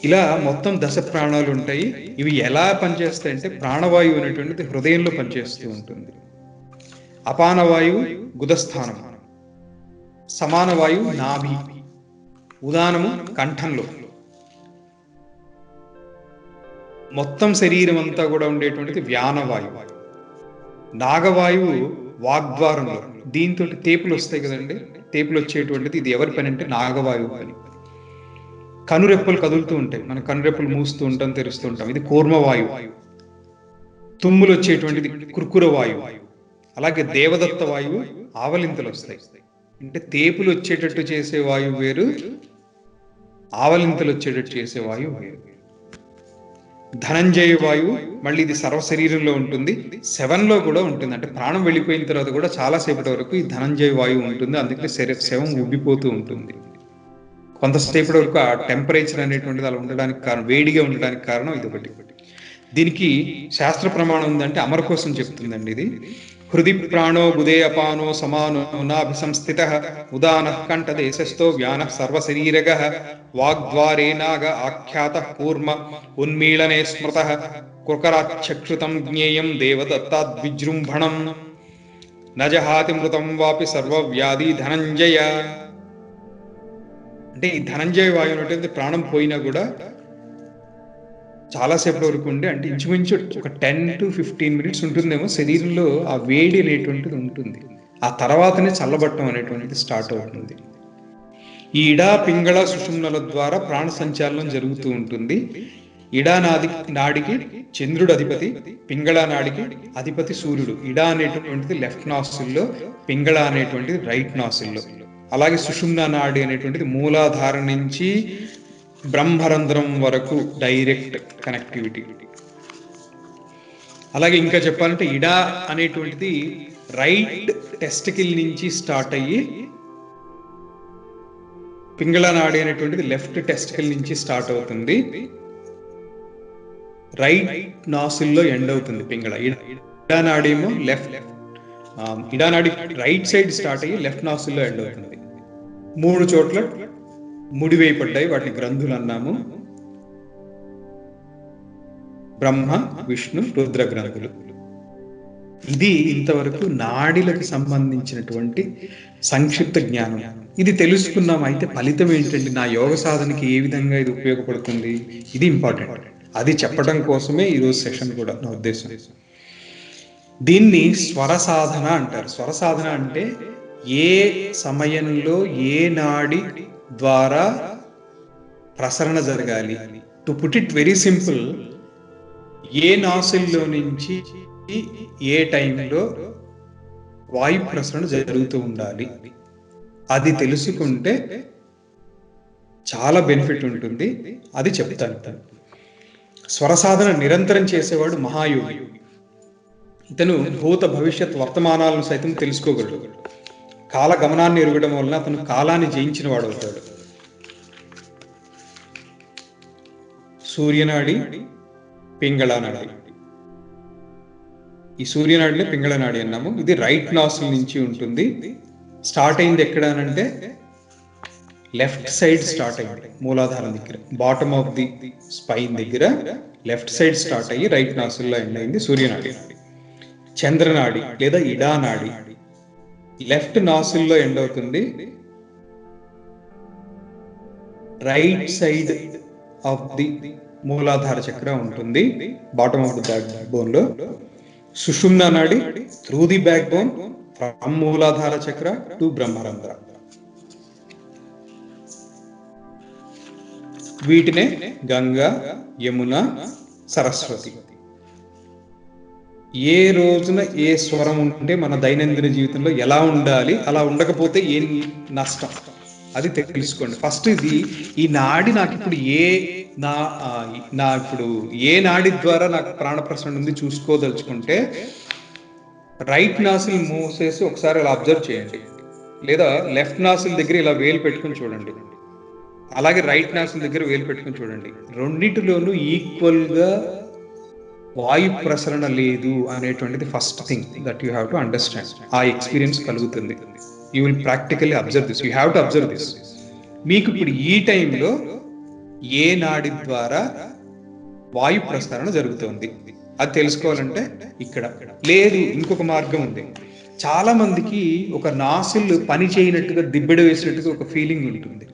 ఇలా మొత్తం దశ ప్రాణాలు ఉంటాయి. ఇవి ఎలా పనిచేస్తాయంటే ప్రాణవాయువు అనేటువంటిది హృదయంలో పనిచేస్తూ ఉంటుంది. అపాన వాయువు గుదస్థానం, సమాన వాయువు నాభి, ఉదానము కంఠంలో. మొత్తం శరీరం అంతా కూడా ఉండేటువంటిది వ్యానవాయువు. నాగవాయువు వాగ్ద్వారంలో. దీంతో తేపులు వస్తాయి కదండి, తేపులు వచ్చేటువంటిది ఇది ఎవరి పని అంటే నాగవాయువు పని. కనురెప్పలు కదులుతూ ఉంటాయి, మనం కనురెప్పలు మూస్తూ ఉంటాం, తెరుస్తూ ఉంటాం, ఇది కూర్మవాయువు. తుమ్ములు వచ్చేటువంటిది కుర్కుర వాయువు. అలాగే దేవదత్త వాయువు ఆవలింతలు వస్తాయి. అంటే తేపులు వచ్చేటట్టు చేసే వాయువు వేరు, ఆవలింతలు వచ్చేటట్టు చేసే వాయువు వేరు. ధనంజయ వాయువు మళ్ళీ ఇది సర్వ శరీరంలో ఉంటుంది. 7లో కూడా ఉంటుంది. అంటే ప్రాణం వెళ్ళిపోయిన తర్వాత కూడా చాలాసేపటి వరకు ఈ ధనంజయ వాయువు ఉంటుంది. అందుకని శవం ఉబ్బిపోతూ ఉంటుంది. కొంతసేపటి వరకు ఆ టెంపరేచర్ అనేటువంటిది అలా ఉండడానికి కారణం, వేడిగా ఉండడానికి కారణం ఇది ఒకటి. దీనికి శాస్త్ర ప్రమాణం ఉందంటే అమర కోసం చెప్తుందండి ఇది. హృది ప్రాణో బుధే అపానో సమానో నాభిసంస్థిత ఉదాన కంఠదేశస్థో వ్యాన సర్వశరీరగ వాగ్ద్వారే నాగ ఆఖ్యాత కూర్మ ఉన్మీళనే స్మృత కృకరాచక్షుతం జ్ఞేయం దేవదత్తాద్విజృంభణం నజహాతి మృతం వాపి సర్వవ్యాధి ధనంజయ. అంటే ఈ ధనంజయ వాయువు అంటే ప్రాణం పోయినా కూడా చాలాసేపటి వరకు ఉండి, అంటే ఇంచుమించు ఒక 10 to 15 minutes ఉంటుందేమో శరీరంలో ఆ వేడి అనేటువంటిది ఉంటుంది. ఆ తర్వాతనే చల్లబట్టం అనేటువంటిది స్టార్ట్ అవుతుంది. ఈ ఇడా పింగళ సుషుమ్నల ద్వారా ప్రాణ సంచాలనం జరుగుతూ ఉంటుంది. ఇడా నాడికి చంద్రుడు అధిపతి, పింగళ నాడికి అధిపతి సూర్యుడు. ఇడా అనేటువంటిది లెఫ్ట్ నాసిల్లో, పింగళ అనేటువంటిది రైట్ నాసిల్లో. అలాగే సుషుమ్న నాడి అనేటువంటిది మూలాధారం నుంచి బ్రహ్మరంధ్రం వరకు డైరెక్ట్ కనెక్టివిటీ. అలాగే ఇంకా చెప్పాలంటే ఇడా అనేటువంటిది రైట్ టెస్టికిల్ నుంచి స్టార్ట్ అయ్యి, పింగళ నాడి అనేటువంటిది లెఫ్ట్ టెస్టికిల్ నుంచి స్టార్ట్ అవుతుంది, రైట్ నాసిల్లో ఎండ్ అవుతుంది పింగళ. ఇడా నాడి ఏమో ఇడా నాడి రైట్ సైడ్ స్టార్ట్ అయ్యి లెఫ్ట్ నాసిల్లో ఎండ్ అవుతుంది. 3 చోట్ల ముడివేయబడ్డాయి, వాటిని గ్రంథులు అన్నాము. బ్రహ్మ, విష్ణు, రుద్ర గ్రంథులు. ఇది ఇంతవరకు నాడిలకు సంబంధించినటువంటి సంక్షిప్త జ్ఞానం. ఇది తెలుసుకున్నాం. అయితే ఫలితం ఏంటంటే నా యోగ సాధనకి ఏ విధంగా ఇది ఉపయోగపడుతుంది, ఇది ఇంపార్టెంట్. అది చెప్పడం కోసమే ఈరోజు సెషన్ కూడా నా ఉద్దేశం. దీన్ని స్వర సాధన అంటారు. స్వర సాధన అంటే ఏ సమయంలో ఏ నాడి ద్వారా ప్రసరణ జరగాలి. To put it very simple, ఏ నాసిల్లో నుంచి ఏ టైంలో వాయు ప్రసరణ జరుగుతూ ఉండాలి, అది తెలుసుకుంటే చాలా బెనిఫిట్ ఉంటుంది. అది చెప్తాను. స్వర సాధన నిరంతరం చేసేవాడు మహాయోగి. ఇతను భూత భవిష్యత్ వర్తమానాలను సైతం తెలుసుకోగలడు. కాల గమనాన్ని ఎరగడం వలన అతను కాలాన్ని జయించిన వాడు అవుతాడు. సూర్యనాడి, పింగళ నాడి. ఈ సూర్యనాడిని పింగళ నాడి అన్నాము. ఇది రైట్ నాసిల్ నుంచి ఉంటుంది. స్టార్ట్ అయింది ఎక్కడ అంటే లెఫ్ట్ సైడ్ స్టార్ట్ అయింది, మూలాధారం దగ్గర, బాటమ్ ఆఫ్ ది స్పైన్ దగ్గర లెఫ్ట్ సైడ్ స్టార్ట్ అయ్యి రైట్ నాసిల్లో ఎండ్ అయింది సూర్యనాడి. చంద్రనాడి లేదా ఇడా నాడి లెఫ్ట్ నాసిల్లో ఎండ్ అవుతుంది, రైట్ సైడ్ ఆఫ్ ది మూలాధార చక్ర ఉంటుంది, bottom of the back bone లో. సుషుమ్న నాడి through the back bone from మూలాధార చక్ర టు బ్రహ్మరంధ్ర. వీటినే గంగా, యమున, సరస్వతి. ఏ రోజున ఏ స్వరం ఉంటే మన దైనందిన జీవితంలో ఎలా ఉండాలి, అలా ఉండకపోతే ఏం నష్టం, అది తెలుసుకోండి. ఫస్ట్ ఇది ఈ నాడి నాకు ఇప్పుడు ఇప్పుడు ఏ నాడి ద్వారా నాకు ప్రాణ ప్రసరణ ఉంది చూసుకోదలుచుకుంటే రైట్ నాసిల్ మూసేసి ఒకసారి ఇలా అబ్జర్వ్ చేయండి, లేదా లెఫ్ట్ నాసిల్ దగ్గర ఇలా వేలు పెట్టుకుని చూడండి, అలాగే రైట్ నాసిల్ దగ్గర వేలు పెట్టుకుని చూడండి. రెండింటిలోనూ ఈక్వల్ గా వాయు ప్రసరణ లేదు అనేటువంటిది first thing that you have to understand. ఆ ఎక్స్పీరియన్స్ కలుగుతుంది. You will practically observe this. You have to observe this. మీకు ఇప్పుడు ఈ టైంలో ఏ నాడి ద్వారా వాయు ప్రసరణ జరుగుతుంది అది తెలుసుకోవాలంటే ఇక్కడ లేదు, ఇంకొక మార్గం ఉంది. చాలా మందికి ఒక నాసిల్ పని చేయనట్టుగా, దిబ్బెడ వేసినట్టుగా ఒక ఫీలింగ్ ఉంటుంది.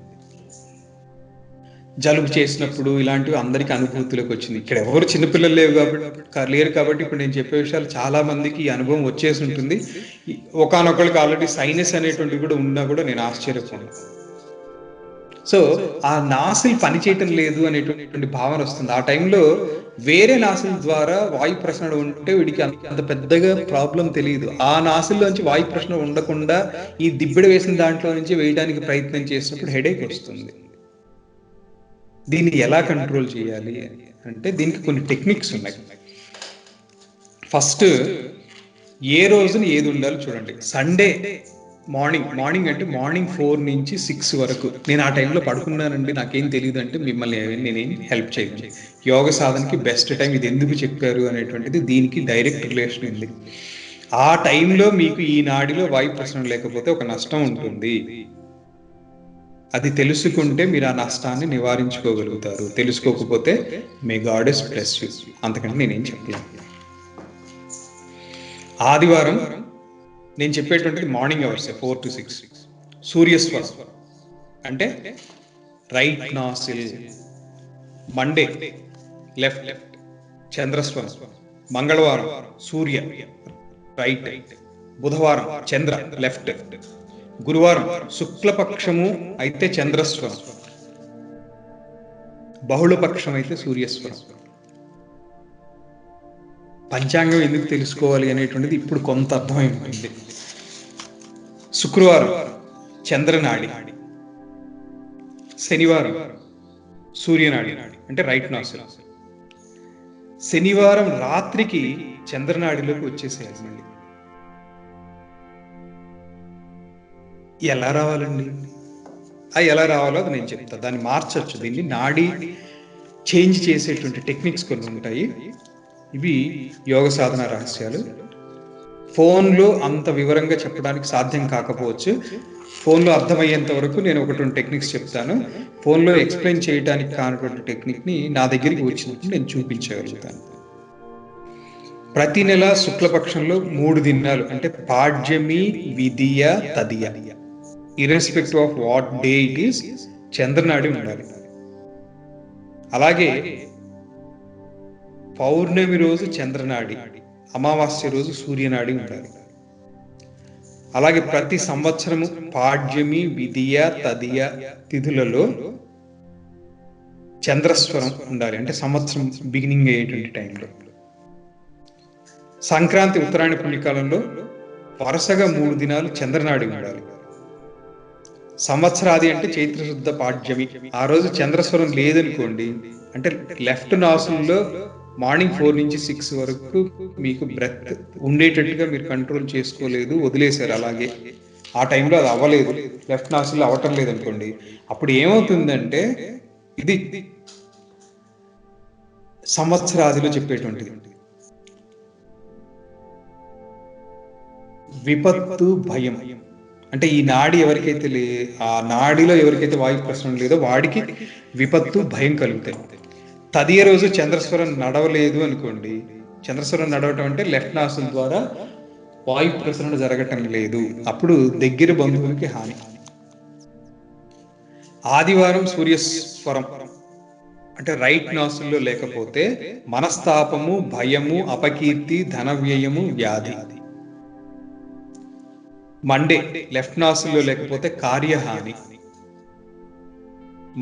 జలుబు చేసినప్పుడు ఇలాంటివి అందరికీ అనుభూతిలోకి వచ్చింది. ఇక్కడ ఎవరు చిన్నపిల్లలు లేరు కాబట్టి ఇప్పుడు నేను చెప్పే విషయాలు చాలా మందికి ఈ అనుభవం వచ్చేసి ఉంటుంది. ఒకనొకరికి ఆల్రెడీ సైనస్ అనేటువంటివి కూడా ఉన్నా కూడా నేను ఆశ్చర్యపోను. సో ఆ నాసిల్ పనిచేయటం లేదు అనేటువంటి భావన వస్తుంది. ఆ టైంలో వేరే నాసిల్ ద్వారా వాయు ప్రసరణ ఉంటే వీడికి అంత పెద్దగా ప్రాబ్లం తెలియదు. ఆ నాసిల్లోంచి వాయు ప్రసరణ ఉండకుండా ఈ దిబ్బెడ వేసిన దాంట్లో నుంచి వేయడానికి ప్రయత్నం చేసినప్పుడు హెడేక్ వస్తుంది. దీన్ని ఎలా కంట్రోల్ చేయాలి అంటే దీనికి కొన్ని టెక్నిక్స్ ఉన్నాయి. ఫస్ట్, ఏ రోజున ఏది ఉండాలో చూడండి. సండే మార్నింగ్ అంటే మార్నింగ్ 4 నుంచి 6 వరకు. నేను ఆ టైంలో పడుకున్నానండి, నాకేం తెలియదు అంటే మిమ్మల్ని నేనేం హెల్ప్ చేయను. యోగ సాధనకి బెస్ట్ టైం ఇది ఎందుకు చెప్పారు అనేటువంటిది దీనికి డైరెక్ట్ రిలేషన్ ఉంది. ఆ టైంలో మీకు ఈ నాడిలో వాయు ప్రసరణ లేకపోతే ఒక నష్టం ఉంటుంది. అది తెలుసుకుంటే మీరు ఆ నష్టాన్ని నివారించుకోగలుగుతారు. తెలుసుకోకపోతే may God is bless you. అంతకంటే నేనేం చెప్పలేను. ఆదివారం నేను చెప్పేటువంటిది మార్నింగ్ అవర్స్ 4 to 6. సూర్యస్వరం అంటే రైట్ నాసిల్. మండే లెఫ్ట్ చంద్రస్వరం. మంగళవారం సూర్య రైట్. బుధవారం చంద్ర లెఫ్ట్. గురువారం శుక్లపక్షము అయితే చంద్రస్వరం, బహుళపక్షం అయితే సూర్యస్వరం. పంచాంగం ఎందుకు తెలుసుకోవాలి అనేటువంటిది ఇప్పుడు కొంత అర్థమై ఉంటుంది. శుక్రవారం చంద్రనాడి, శనివారం సూర్యనాడి అంటే రైట్ నాసిల్. శనివారం రాత్రికి చంద్రనాడిలోకి వచ్చేసేయాలి. మళ్ళీ ఎలా రావాలండి? ఎలా రావాలో అది నేను చెప్తా. దాన్ని మార్చచ్చు. దీన్ని నాడి చేంజ్ చేసేటువంటి టెక్నిక్స్ కొన్ని ఉంటాయి. ఇవి యోగ సాధన రహస్యాలు. ఫోన్లో అంత వివరంగా చెప్పడానికి సాధ్యం కాకపోవచ్చు. ఫోన్లో అర్థమయ్యేంత వరకు నేను 1-2 టెక్నిక్స్ చెప్తాను. ఫోన్లో ఎక్స్ప్లెయిన్ చేయడానికి కానటువంటి టెక్నిక్ని నా దగ్గరికి వచ్చినప్పుడు నేను చూపించగలుగుతాను. ప్రతి నెల శుక్లపక్షంలో 3 దినాలు అంటే పాడ్యమి, విదియ, తదియ, irrespective of what day it is, చంద్రనాడి ఉండాలి. అలాగే పౌర్ణమి రోజు చంద్రనాడి, అమావాస్య రోజు సూర్యనాడి ఉండాలి. అలాగే ప్రతి సంవత్సరము పాడ్యమి, విదియ, తదియ తిథులలో చంద్రస్వరం ఉండాలి. అంటే సంవత్సరం బిగినింగ్ అయ్యేటువంటి టైంలో. సంక్రాంతి, ఉత్తరాయణ పుణ్యకాలంలో వరుసగా 3 దినాలు చంద్రనాడి ఉండాలి. సంవత్సరాది అంటే చైత్రశుద్ధ పాడ్యమి. ఆ రోజు చంద్రస్వరం లేదనుకోండి, అంటే లెఫ్ట్ నాసుల్లో మార్నింగ్ 4 నుంచి 6 వరకు మీకు బ్రెత్ ఉండేటట్టుగా మీరు కంట్రోల్ చేసుకోలేదు, వదిలేశారు అలాగే. ఆ టైంలో అది అవ్వలేదు, లెఫ్ట్ నాసిల్ అవ్వటం లేదనుకోండి, అప్పుడు ఏమవుతుందంటే ఇది సంవత్సరాదిలో చెప్పేటువంటిది విపత్తు, భయం. అంటే ఈ నాడి ఎవరికైతే ఆ నాడిలో ఎవరికైతే వాయు ప్రసరణ లేదో వాడికి విపత్తు, భయం కలుగుతాయి. తదియ రోజు చంద్రస్వరం నడవలేదు అనుకోండి, చంద్రస్వరం నడవటం అంటే లెఫ్ట్ నాసిల్ ద్వారా వాయు ప్రసరణ జరగటం లేదు, అప్పుడు దగ్గర బంధువులకి హాని. ఆదివారం సూర్యస్వరం అంటే రైట్ నాసిల్లో లేకపోతే మనస్తాపము, భయము, అపకీర్తి, ధన వ్యయము, వ్యాధి. మండే లెఫ్ట్ నాసిల్లో లేకపోతే కార్యహాని.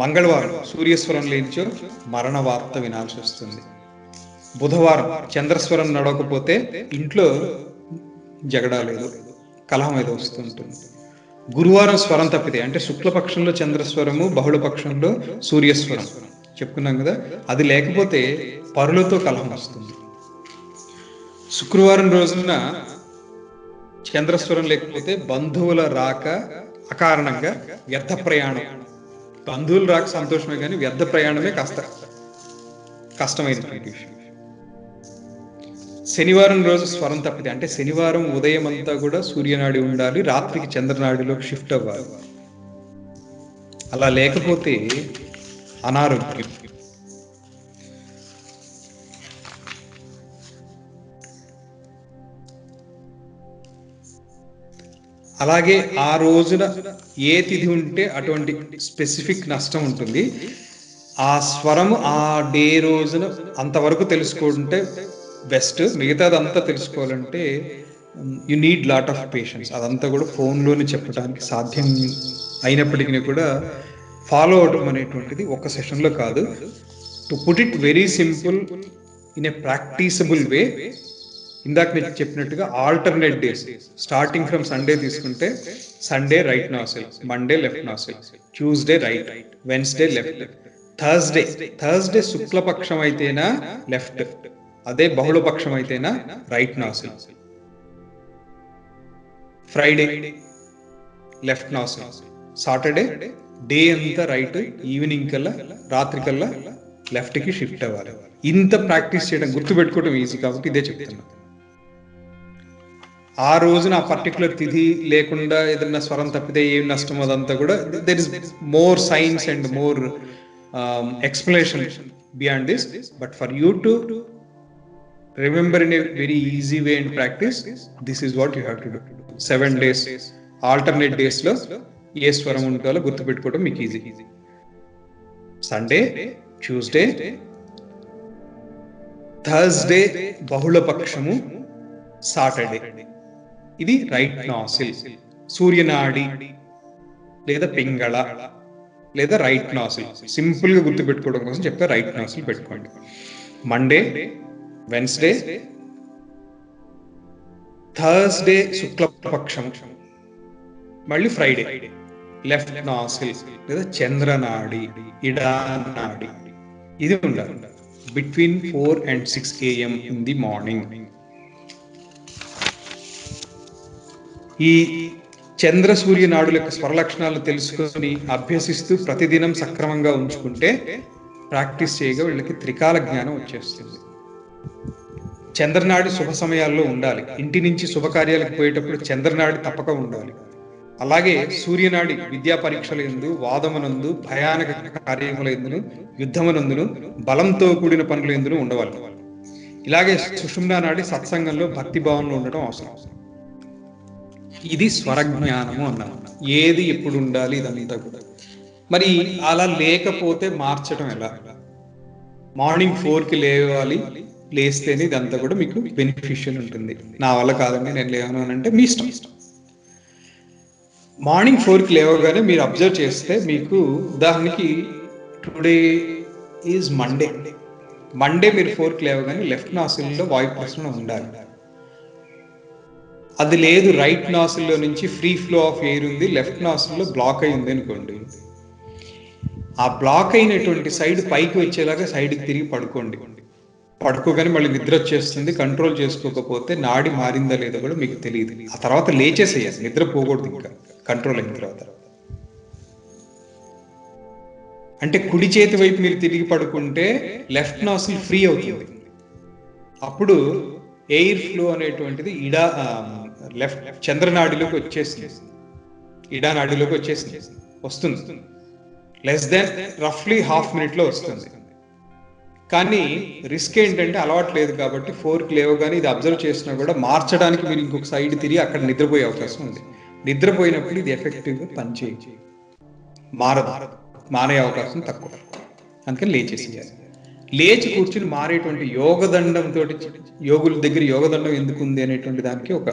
మంగళవారం సూర్యస్వరం లేనిచో మరణ వార్త వినాల్సి వస్తుంది. బుధవారం చంద్రస్వరం నడవకపోతే ఇంట్లో జగడాలేదు, కలహం ఏదో వస్తుంటుంది. గురువారం స్వరం తప్పితే అంటే శుక్లపక్షంలో చంద్రస్వరము, బహుళపక్షంలో సూర్యస్వరం చెప్పుకున్నాం కదా, అది లేకపోతే పరులతో కలహం వస్తుంది. శుక్రవారం రోజున చంద్రస్వరం లేకపోతే బంధువుల రాక అకారణంగా వ్యర్థ ప్రయాణం. బంధువులు రాక సంతోషమే, కానీ వ్యర్థ ప్రయాణమే కాస్త కష్టమైనటువంటి విషయం. శనివారం రోజు స్వరం తప్పితే అంటే శనివారం ఉదయం అంతా కూడా సూర్యనాడి ఉండాలి, రాత్రికి చంద్రనాడిలోకి షిఫ్ట్ అవ్వాలి. అలా లేకపోతే అనారోగ్యం. అలాగే ఆ రోజున ఏ తిథి ఉంటే అటువంటి స్పెసిఫిక్ నష్టం ఉంటుంది. ఆ స్వరము ఆ డే రోజున అంతవరకు తెలుసుకుంటే బెస్ట్. మిగతాదంతా తెలుసుకోవాలంటే you need lot of patience. అదంతా కూడా ఫోన్లోనే చెప్పడానికి సాధ్యం అయినప్పటికీ కూడా ఫాలో అవడం అనేటువంటిది ఒక సెషన్లో కాదు. To put it very simple in a practicable way, ఇందాక నేను చెప్పినట్టుగా alternate days, starting from Sunday తీసుకుంటే Sunday right nasal, Monday left nasal, Tuesday right, Wednesday left, Thursday శుక్లపక్షం అయితేనా లెఫ్ట్, అదే బహుళపక్షం అయితేనా right nasal. Friday left nasal. Saturday day అంతా రైట్, ఈవినింగ్ కల్లా రాత్రి కల్లా లెఫ్ట్ కి షిఫ్ట్ అవ్వాలి. ఇంత ప్రాక్టీస్ చేయడం, గుర్తుపెట్టుకోవడం ఈజీ కాబట్టి ఇదే చెప్తున్నా. ఆ రోజున ఆ పర్టికులర్ తిథి లేకుండా ఏదైనా స్వరం తప్పితే ఏం నష్టం అదంతా కూడా there is more science and more explanation beyond this, but for you to remember in a very easy way and practice, this is what you have to do. 7 days alternate days లో ఏ స్వరం ఉండాలో గుర్తు పెట్టుకోవడం మీకు easy. Sunday, Tuesday, Thursday బహుళపక్షము, Saturday ఇది right nasal, సూర్యనాడి లేదా పింగళ లేదా రైట్ నాసిల్. సింపుల్ గా గుర్తు పెట్టుకోవడం కోసం చెప్తే రైట్ నాసిల్ పెట్టుకోండి. మండే, వెన్స్డే, థర్స్డే శుక్లపక్షం, మళ్ళీ ఫ్రైడే లెఫ్ట్ నాసిల్ లేదా చంద్రనాడి, ఇడానాడి. ఇది ఉండాలి between 4 and 6 AM in the morning. ఈ చంద్ర సూర్య నాడుల యొక్క స్వరలక్షణాలు తెలుసుకొని అభ్యసిస్తూ ప్రతిదినం సక్రమంగా ఉంచుకుంటే, ప్రాక్టీస్ చేయగా వీళ్ళకి త్రికాల జ్ఞానం వచ్చేస్తుంది. చంద్రనాడి శుభ సమయాల్లో ఉండాలి. ఇంటి నుంచి శుభకార్యాలకు పోయేటప్పుడు చంద్రనాడి తప్పక ఉండాలి. అలాగే సూర్యనాడి విద్యా పరీక్షల యందు, వాదమునందు, భయానక కార్యముల యందును, యుద్ధమునందును, బలంతో కూడిన పనుల యందును ఉండవాలి. ఇలాగే సుషుమ్నా నాడి సత్సంగంలో భక్తి భావంలో ఉండడం అవసరం. ఇది స్వరజ్ఞానము అన్నాము. ఏది ఎప్పుడు ఉండాలి ఇదంతా కూడా. మరి అలా లేకపోతే మార్చడం ఎలా? మార్నింగ్ 4కి లేవాలి, లేస్తేనే ఇదంతా కూడా మీకు బెనిఫిషియల్ ఉంటుంది. నా వల్ల కాదండి నేను లేవను అని అంటే మీ ఇష్టం. మార్నింగ్ 4కి లేవగానే మీరు అబ్జర్వ్ చేస్తే మీకు, ఉదాహరణకి టుడే ఈజ్ మండే మీరు 4కి లేవగానే లెఫ్ట్ నాసిల్లో వాయు ప్రసరణ ఉండాలి. అది లేదు, రైట్ నాసిల్లో నుంచి ఫ్రీ ఫ్లో ఆఫ్ ఎయిర్ ఉంది, లెఫ్ట్ నాసిల్లో బ్లాక్ అయింది అనుకోండి. ఆ బ్లాక్ అయినటువంటి సైడ్ పైకి వచ్చేలాగా సైడ్కి తిరిగి పడుకోండి. పడుకోగానే మళ్ళీ నిద్ర వచ్చేస్తుంది. కంట్రోల్ చేసుకోకపోతే నాడి మారిందా లేదో కూడా మీకు తెలియదు. ఆ తర్వాత లేచేసేయాలి, నిద్ర పోకూడదు. ఇంకా కంట్రోల్ అయిన తర్వాత అంటే కుడి చేతి వైపు మీరు తిరిగి పడుకుంటే లెఫ్ట్ నాసిల్ ఫ్రీ అవుతుంది. అప్పుడు ఎయిర్ ఫ్లో అనేటువంటిది లెఫ్ట్ చంద్రనాడిలోకి వచ్చేసింది, ఇడానాడిలోకి వస్తుంది. లెస్ దెన్ రఫ్లీ హాఫ్ మినిట్లో వస్తుంది. కానీ రిస్క్ ఏంటంటే అలవాటు లేదు కాబట్టి 4కి లేవగానే ఇది అబ్జర్వ్ చేసినా కూడా మార్చడానికి మీరు ఇంకొక సైడ్ తిరిగి అక్కడ నిద్రపోయే అవకాశం ఉంది. నిద్రపోయినప్పుడు ఇది ఎఫెక్టివ్గా పనిచేయదు, మారే అవకాశం తక్కువ. అందుకని లేచేసేయాలి. లేచి కూర్చుని మారేటువంటి యోగదండంతో, యోగుల దగ్గర యోగదండం ఎందుకు ఉంది అనేటువంటి దానికి ఒక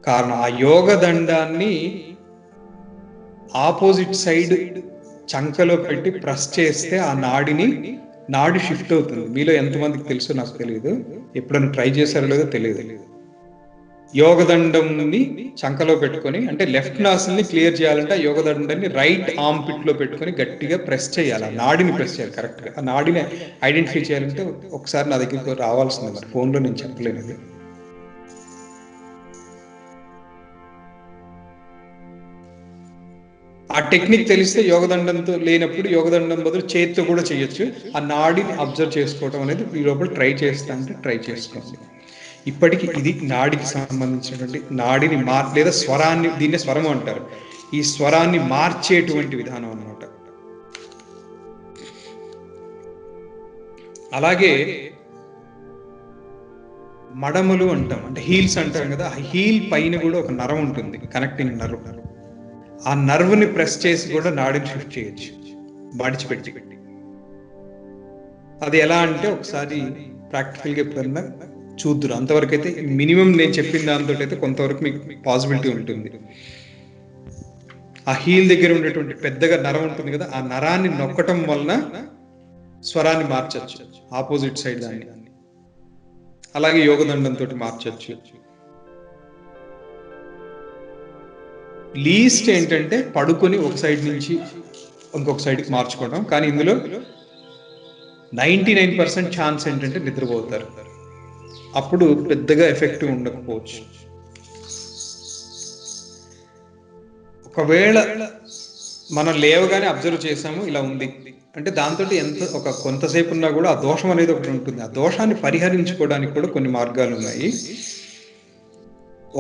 కారణం. ఆ యోగదండాన్ని ఆపోజిట్ సైడ్ చంకలో పెట్టి ప్రెస్ చేస్తే ఆ నాడి షిఫ్ట్ అవుతుంది. మీలో ఎంతమందికి తెలుసో నాకు తెలియదు, ఎప్పుడైనా ట్రై చేశారో లేదో తెలియదు. యోగదండంని చంకలో పెట్టుకొని, అంటే లెఫ్ట్ నాసిల్ని క్లియర్ చేయాలంటే ఆ యోగదండాన్ని రైట్ ఆర్మ్ పిట్ లో పెట్టుకొని గట్టిగా ప్రెస్ చేయాలి. ఆ నాడిని ప్రెస్ చేయాలి కరెక్ట్గా. ఆ నాడిని ఐడెంటిఫై చేయాలంటే ఒకసారి నా దగ్గరికి రావాల్సింది, మరి ఫోన్లో నేను చెప్పలేను. ఆ టెక్నిక్ తెలిస్తే యోగదండంతో లేనప్పుడు యోగదండం బదులు చేతితో కూడా చేయొచ్చు. ఆ నాడిని అబ్జర్వ్ చేసుకోవడం అనేది ఈ లోపల ట్రై చేస్తా అంటే ట్రై చేసుకోండి. ఇప్పటికి ఇది నాడికి సంబంధించినటువంటి నాడిని లేదా స్వరాన్ని, దీన్నే స్వరం అంటారు, ఈ స్వరాన్ని మార్చేటువంటి విధానం అన్నమాట. అలాగే మడములు అంటాం, అంటే హీల్స్ అంటాం కదా, ఆ హీల్ పైన కూడా ఒక నరం ఉంటుంది, కనెక్టింగ్ నర్వ్. ఆ నర్వ్ని ప్రెస్ చేసి కూడా నాడిని షిఫ్ట్ చేయొచ్చు, మడిచిపెట్టి. అది ఎలా అంటే ఒకసారి ప్రాక్టికల్గా ఎప్పుడన్నా చూద్దురు. అంతవరకు అయితే మినిమం నేను చెప్పిన దాంతో అయితే కొంతవరకు మీకు పాసిబిలిటీ ఉంటుంది. ఆ హీల్ దగ్గర ఉండేటువంటి పెద్దగా నరం ఉంటుంది కదా, ఆ నరాన్ని నొక్కటం వలన స్వరాన్ని మార్చచ్చు, ఆపోజిట్ సైడ్ దాన్ని. అలాగే యోగదండంతో మార్చచ్చు. లీస్ట్ ఏంటంటే పడుకొని ఒక సైడ్ నుంచి ఇంకొక సైడ్కి మార్చుకోవడం. కానీ ఇందులో 99% ఛాన్స్ ఏంటంటే నిద్రపోతారు. అప్పుడు పెద్దగా ఎఫెక్టివ్ ఉండకపోవచ్చు. ఒకవేళ మనం లేవగానే అబ్జర్వ్ చేసాము ఇలా ఉంది అంటే దాంతో కొంతసేపు ఉన్నా కూడా ఆ దోషం అనేది ఒకటి ఉంటుంది. ఆ దోషాన్ని పరిహరించుకోవడానికి కూడా కొన్ని మార్గాలు ఉన్నాయి.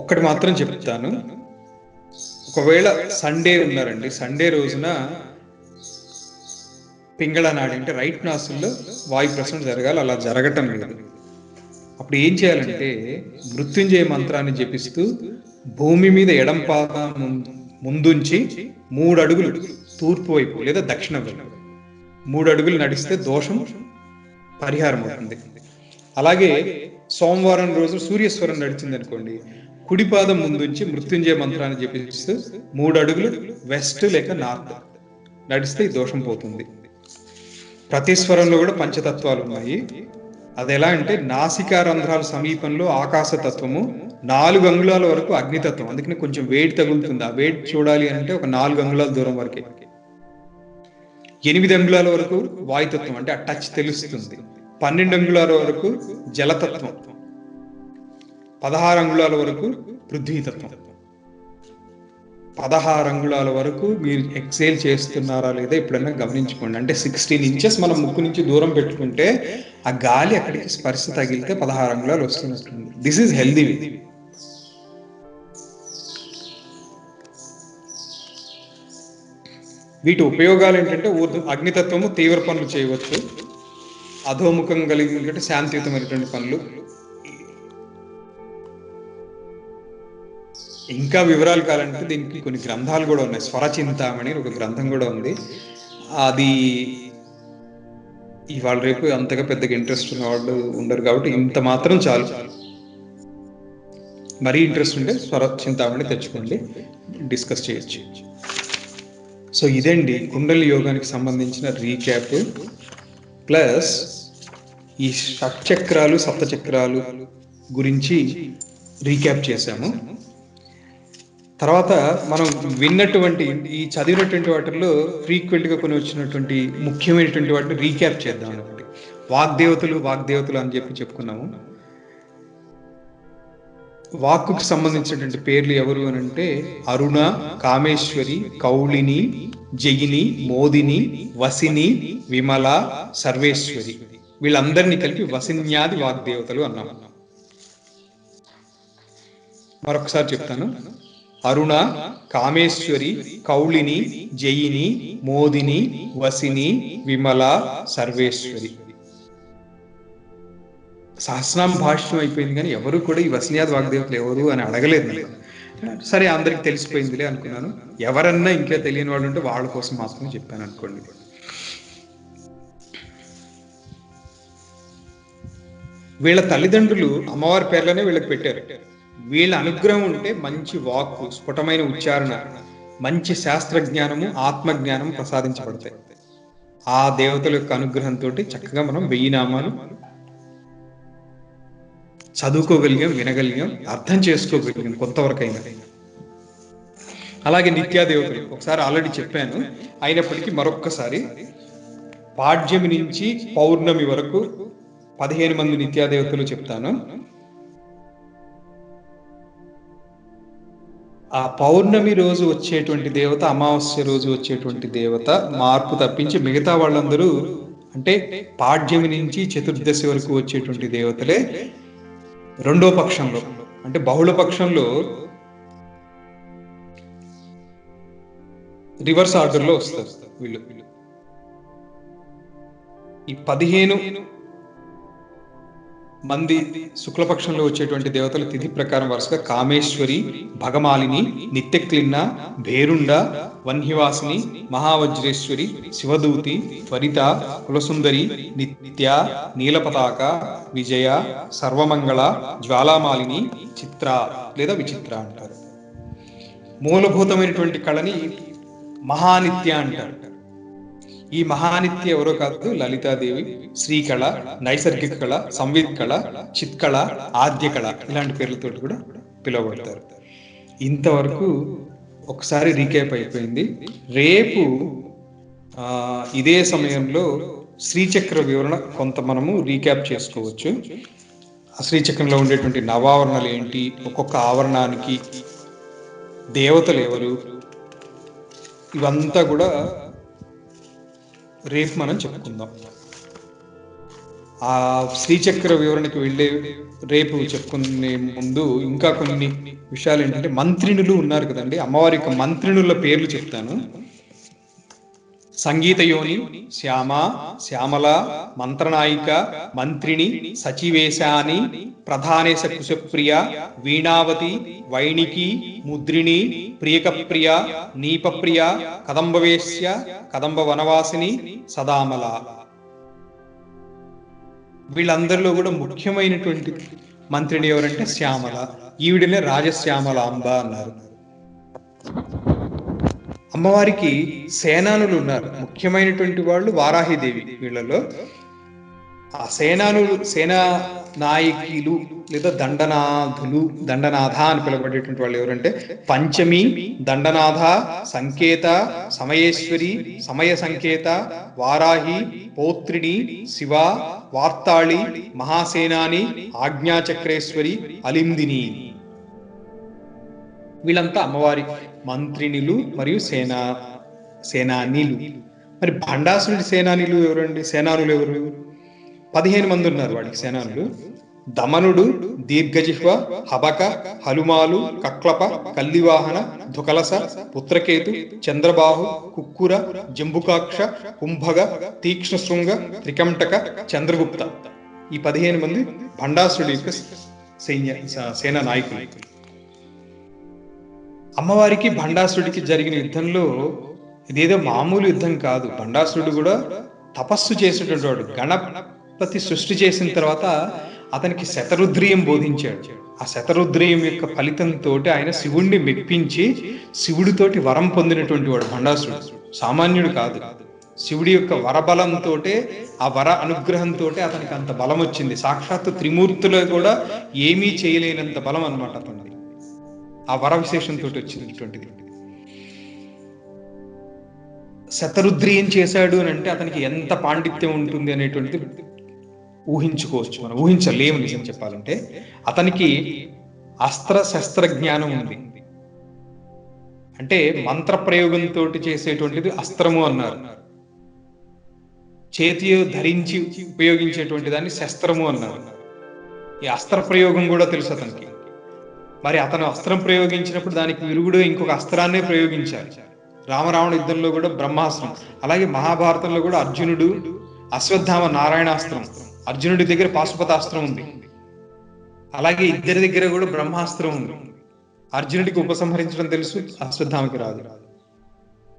ఒక్కటి మాత్రం చెప్తాను. ఒకవేళ సండే ఉన్నారండి, సండే రోజున పింగళ నాడి అంటే రైట్ నాసుల్లో వాయు ప్రసరణ జరగాలి. అలా జరగటం లేదు. అప్పుడు ఏం చేయాలంటే మృత్యుంజయ మంత్రాన్ని జపిస్తూ భూమి మీద ఎడం పాదం ముందుంచి 3 అడుగులు తూర్పు వైపు లేదా దక్షిణ వైపు 3 అడుగులు నడిస్తే దోషం పరిహారం అవుతుంది. అలాగే సోమవారం రోజు సూర్యస్వరం నడిచింది అనుకోండి, కుడి పాదం ముందుంచి మృత్యుంజయ మంత్రాన్ని జపిస్తూ 3 అడుగులు వెస్ట్ లేక నార్త్ నడిస్తే ఈ దోషం పోతుంది. ప్రతి స్వరంలో కూడా పంచతత్వాలు ఉన్నాయి. అది ఎలా అంటే నాసికా రంధ్రాల సమీపంలో ఆకాశతత్వము, 4 అంగుళాల వరకు అగ్నితత్వం. అందుకని కొంచెం వేడి తగులుతుంది. ఆ వేడి చూడాలి అంటే ఒక 4 అంగుళాల దూరం వరకే. 8 అంగుళాల వరకు వాయుతత్వం అంటే ఆ టచ్ తెలుస్తుంది. 12 అంగుళాల వరకు జలతత్వం, 16 అంగుళాల వరకు పృథ్వీతత్వం. 16 అంగుళాల వరకు మీరు ఎక్సేల్ చేస్తున్నారా లేదా ఎప్పుడైనా గమనించుకోండి. అంటే 16 ఇంచెస్ మనం ముక్కు నుంచి దూరం పెట్టుకుంటే ఆ గాలి అక్కడికి స్పర్శ తగిలితే 16 అంగుళాలు వస్తున్నట్టుంది. This is healthy way. వీటి ఉపయోగాలు ఏంటంటే అగ్నితత్వము తీవ్ర పనులు చేయవచ్చు, అధోముఖం కలిగినటువంటి శాంతియుతమైనటువంటి పనులు. ఇంకా వివరాలు కావాలంటే దీనికి కొన్ని గ్రంథాలు కూడా ఉన్నాయి. స్వరచింతామణి ఒక గ్రంథం కూడా ఉంది. అది ఇవాళ రేపు అంతగా పెద్దగా ఇంట్రెస్ట్ ఉన్న వాళ్ళు ఉండరు కాబట్టి ఇంత మాత్రం చాలు. మరీ ఇంట్రెస్ట్ ఉంటే స్వరచింతామణి తెచ్చుకోండి, డిస్కస్ చేయొచ్చు. సో ఇదండి కుండలి యోగానికి సంబంధించిన రీక్యాప్. ప్లస్ ఈ షట్చక్రాలు సప్తచక్రాలు గురించి రీక్యాప్ చేశాము. తర్వాత మనం విన్నటువంటి ఈ చదివినటువంటి వాటిల్లో ఫ్రీక్వెంట్గా కొన్ని వచ్చినటువంటి ముఖ్యమైనటువంటి వాటిని రీక్యాప్ చేద్దాం అనుకోండి. వాగ్దేవతలు అని చెప్పుకున్నాము. వాక్కుకి సంబంధించినటువంటి పేర్లు ఎవరు అని అంటే అరుణ, కామేశ్వరి, కౌళిని, జయిని, మోదిని, వసిని, విమల, సర్వేశ్వరి. వీళ్ళందరినీ కలిపి వసిన్యాది వాగ్దేవతలు అన్నాము. మరొకసారి చెప్తాను. అరుణ, కామేశ్వరి, కౌళిని, జయిని, మోదిని, వసిని, విమల, సర్వేశ్వరి. సహస్రనామ భాష్యం అయిపోయింది కానీ ఎవరు కూడా ఈ వసిన్యాది వాగ్దేవతలు ఎవరు అని అడగలేదు. సరే అందరికి తెలిసిపోయిందిలే అనుకున్నాను. ఎవరన్నా ఇంకా తెలియని వాళ్ళు ఉంటే వాళ్ళ కోసం మాత్రమే చెప్పాను అనుకోండి. వీళ్ళ తల్లిదండ్రులు అమ్మవారి పేర్లనే వీళ్ళకి పెట్టారు. వీళ్ళ అనుగ్రహం ఉంటే మంచి వాక్కు, స్ఫుటమైన ఉచ్చారణ, మంచి శాస్త్రజ్ఞానము, ఆత్మజ్ఞానము ప్రసాదించబడతాయి. ఆ దేవతల యొక్క అనుగ్రహంతో చక్కగా మనం 1000 నామాలు చదువుకోగలిగాం, వినగలిగాం, అర్థం చేసుకోగలిగాం కొంతవరకైనా. అలాగే నిత్యాదేవతలు ఒకసారి ఆల్రెడీ చెప్పాను. అయినప్పటికీ మరొక్కసారి పాడ్యమి నుంచి పౌర్ణమి వరకు 15 మంది నిత్యాదేవతలు చెప్తాను. ఆ పౌర్ణమి రోజు వచ్చేటువంటి దేవత, అమావాస్య రోజు వచ్చేటువంటి దేవత మార్పు తప్పించి మిగతా వాళ్ళందరూ అంటే పాడ్యమి నుంచి చతుర్దశి వరకు వచ్చేటువంటి దేవతలే రెండో పక్షంలో అంటే బహుళ పక్షంలో రివర్స్ ఆర్డర్లో వస్తారు వీళ్ళు. ఈ 15 మంది శుక్లపక్షంలో వచ్చేటువంటి దేవతల తిథి ప్రకారం వరుసగా కామేశ్వరి, భగమాలిని, నిత్యక్లిన్న, భేరుండ, వన్హివాసిని, మహావజ్రేశ్వరి, శివదూతి, త్వరిత, కులసుందరి, నిత్య, నీలపతాక, విజయ, సర్వమంగళ, జ్వాలామాలిని, చిత్ర లేదా విచిత్ర అంటారు. మూలభూతమైనటువంటి కళని మహానిత్య అంటారు. ఈ మహానిత్య ఎవరో కాదు, లలితాదేవి, శ్రీకళ, నైసర్గిక కళ, సంవిత్ కళ, చిత్కళ, ఆద్య కళ ఇలాంటి పేర్లతో కూడా పిలువబడతారు. ఇంతవరకు ఒకసారి రీక్యాప్ అయిపోయింది. రేపు ఇదే సమయంలో శ్రీచక్ర వివరణ కొంత మనము రీక్యాప్ చేసుకోవచ్చు. ఆ శ్రీచక్రంలో ఉండేటువంటి నవావరణలు ఏంటి, ఒక్కొక్క ఆవరణానికి దేవతలు ఎవరు, ఇవంతా కూడా రేపు మనం చెప్పుకుందాం. ఆ శ్రీచక్ర వివరణకి వెళ్ళే రేపు చెప్పుకునే ముందు ఇంకా కొన్ని విషయాలు ఏంటంటే, మంత్రిణులు ఉన్నారు కదండి, అమ్మవారి యొక్క మంత్రిణుల పేర్లు చెప్తాను. సంగీతయోని, శ్యామ, శ్యామల, మంత్రనాయిక, మంత్రిణి, సచివేశాని, ప్రధానేశ కుశప్రియ, వీణావతి, వైణికి, ముద్రిణి, ప్రియకప్రియ, నీపప్రియ, కదంబవేశ్య, కదంబ వనవాసిని, సదామల. వీళ్ళందరిలో కూడా ముఖ్యమైనటువంటి మంత్రిని ఎవరంటే శ్యామల. ఈవిడనే రాజశ్యామలాంబ అన్నారు. అమ్మవారికి సేనానులు ఉన్నారు. ముఖ్యమైనటువంటి వాళ్ళు వారాహిదేవి. వీళ్ళలో ఆ సేనా నాయకులు లేదా దండనాథులు, దండనాథ అని పిలువబడేటువంటి వాళ్ళు ఎవరంటే పంచమి, దండనాథ, సంకేత, సమయేశ్వరి, సమయ సంకేత, వారాహి, పౌత్రిణి, శివ, వార్తాళి, మహాసేనాని, ఆజ్ఞాచక్రేశ్వరి, అలిందిని. వీళ్ళంతా అమ్మవారి మంత్రినిలు మరియు సేనానీలు. మరి భండాసురుడి సేనానీలు ఎవరండి? సేనానులు ఎవరు? 15 మంది ఉన్నారు వాడికి సేనానులు. దమనుడు, దీర్ఘజిహ్వ, హబక, హలుమాలు, కక్లప, కల్లివాహన, ధుకలస, పుత్రకేతు, చంద్రబాహు, కుక్కుర, జంబుకాక్ష, కుంభగ, తీక్ష్ణశృంగ, త్రికంటక, చంద్రగుప్త. ఈ 15 మంది భండాసురుడి యొక్క సేనా నాయకులు. అమ్మవారికి భండాసురుడికి జరిగిన యుద్ధంలో ఇదేదో మామూలు యుద్ధం కాదు. భండాసురుడు కూడా తపస్సు చేసేటువంటి వాడు. గణపతి సృష్టి చేసిన తర్వాత అతనికి శతరుద్రియం బోధించాడు. ఆ శతరుద్రియం యొక్క ఫలితంతో ఆయన శివుణ్ణి మెప్పించి శివుడితోటి వరం పొందినటువంటి వాడు భండాసురుడు. సామాన్యుడు కాదు. శివుడి యొక్క వరబలంతో, ఆ వర అనుగ్రహంతో అతనికి అంత బలం వచ్చింది. సాక్షాత్తు త్రిమూర్తులు కూడా ఏమీ చేయలేనంత బలం అన్నమాట అతనికి. ఆ వర విశేషంతో వచ్చినటువంటిది. శతరుద్రియం చేశాడు అని అంటే అతనికి ఎంత పాండిత్యం ఉంటుంది అనేటువంటిది ఊహించుకోవచ్చు. మనం ఊహించలేము నిజం చెప్పాలంటే. అతనికి అస్త్ర శస్త్ర జ్ఞానం ఉంది. అంటే మంత్ర ప్రయోగంతో చేసేటువంటిది అస్త్రము అన్నారు. చేతిలో ధరించి ఉపయోగించేటువంటి దాన్ని శస్త్రము అన్నారు. ఈ అస్త్ర ప్రయోగం కూడా తెలుసు అతనికి. మరి అతను అస్త్రం ప్రయోగించినప్పుడు దానికి విరుగుడు ఇంకొక అస్త్రాన్నే ప్రయోగించారు. రామరావణ యుద్ధంలో కూడా బ్రహ్మాస్త్రం, అలాగే మహాభారతంలో కూడా అర్జునుడు అశ్వత్థామ నారాయణాస్త్రం, అర్జునుడి దగ్గర పాశుపతాస్త్రం ఉంది, అలాగే ఇద్దరి దగ్గర కూడా బ్రహ్మాస్త్రం ఉంది. అర్జునుడికి ఉపసంహరించడం తెలుసు, అశ్వత్థామకి రాదు.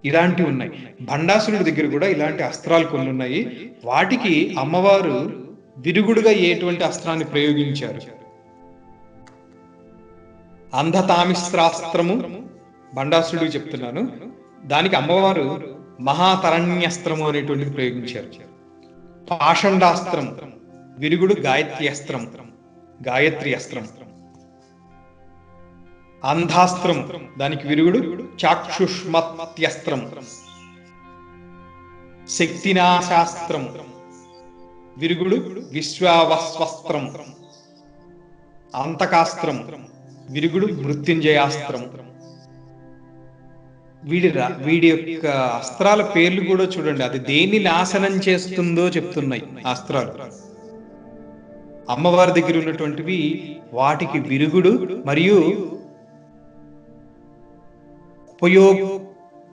ఇలాంటివి ఉన్నాయి. భండాసురుడి దగ్గర కూడా ఇలాంటి అస్త్రాలు కొన్ని ఉన్నాయి. వాటికి అమ్మవారు విరుగుడుగా ఎటువంటి అస్త్రాన్ని ప్రయోగించారు? అంధతామిస్త్రాస్త్రము భండాసురుడు చెప్తున్నాను. దానికి అమ్మవారు మహాతరణ్యస్త్రము అనేటువంటిది ప్రయోగించారు. పాషండాస్త్రం విరుగుడు గాయత్రి అస్త్రం, గాయత్రి అస్త్రం. అంధాస్త్రం దానికి విరుగుడు చాక్షుష్మత్యస్త్రం. శక్తినాశాస్త్రం విరుగుడు విశ్వావస్వస్త్రం. అంతకాస్త్రం విరుగుడు మృత్యుంజయాస్త్రం. వీడి యొక్క అస్త్రాల పేర్లు కూడా చూడండి, అది దేన్ని నాశనం చేస్తుందో చెప్తున్నాయి అస్త్రాలు. అమ్మవారి దగ్గర ఉన్నటువంటివి వాటికి విరుగుడు మరియు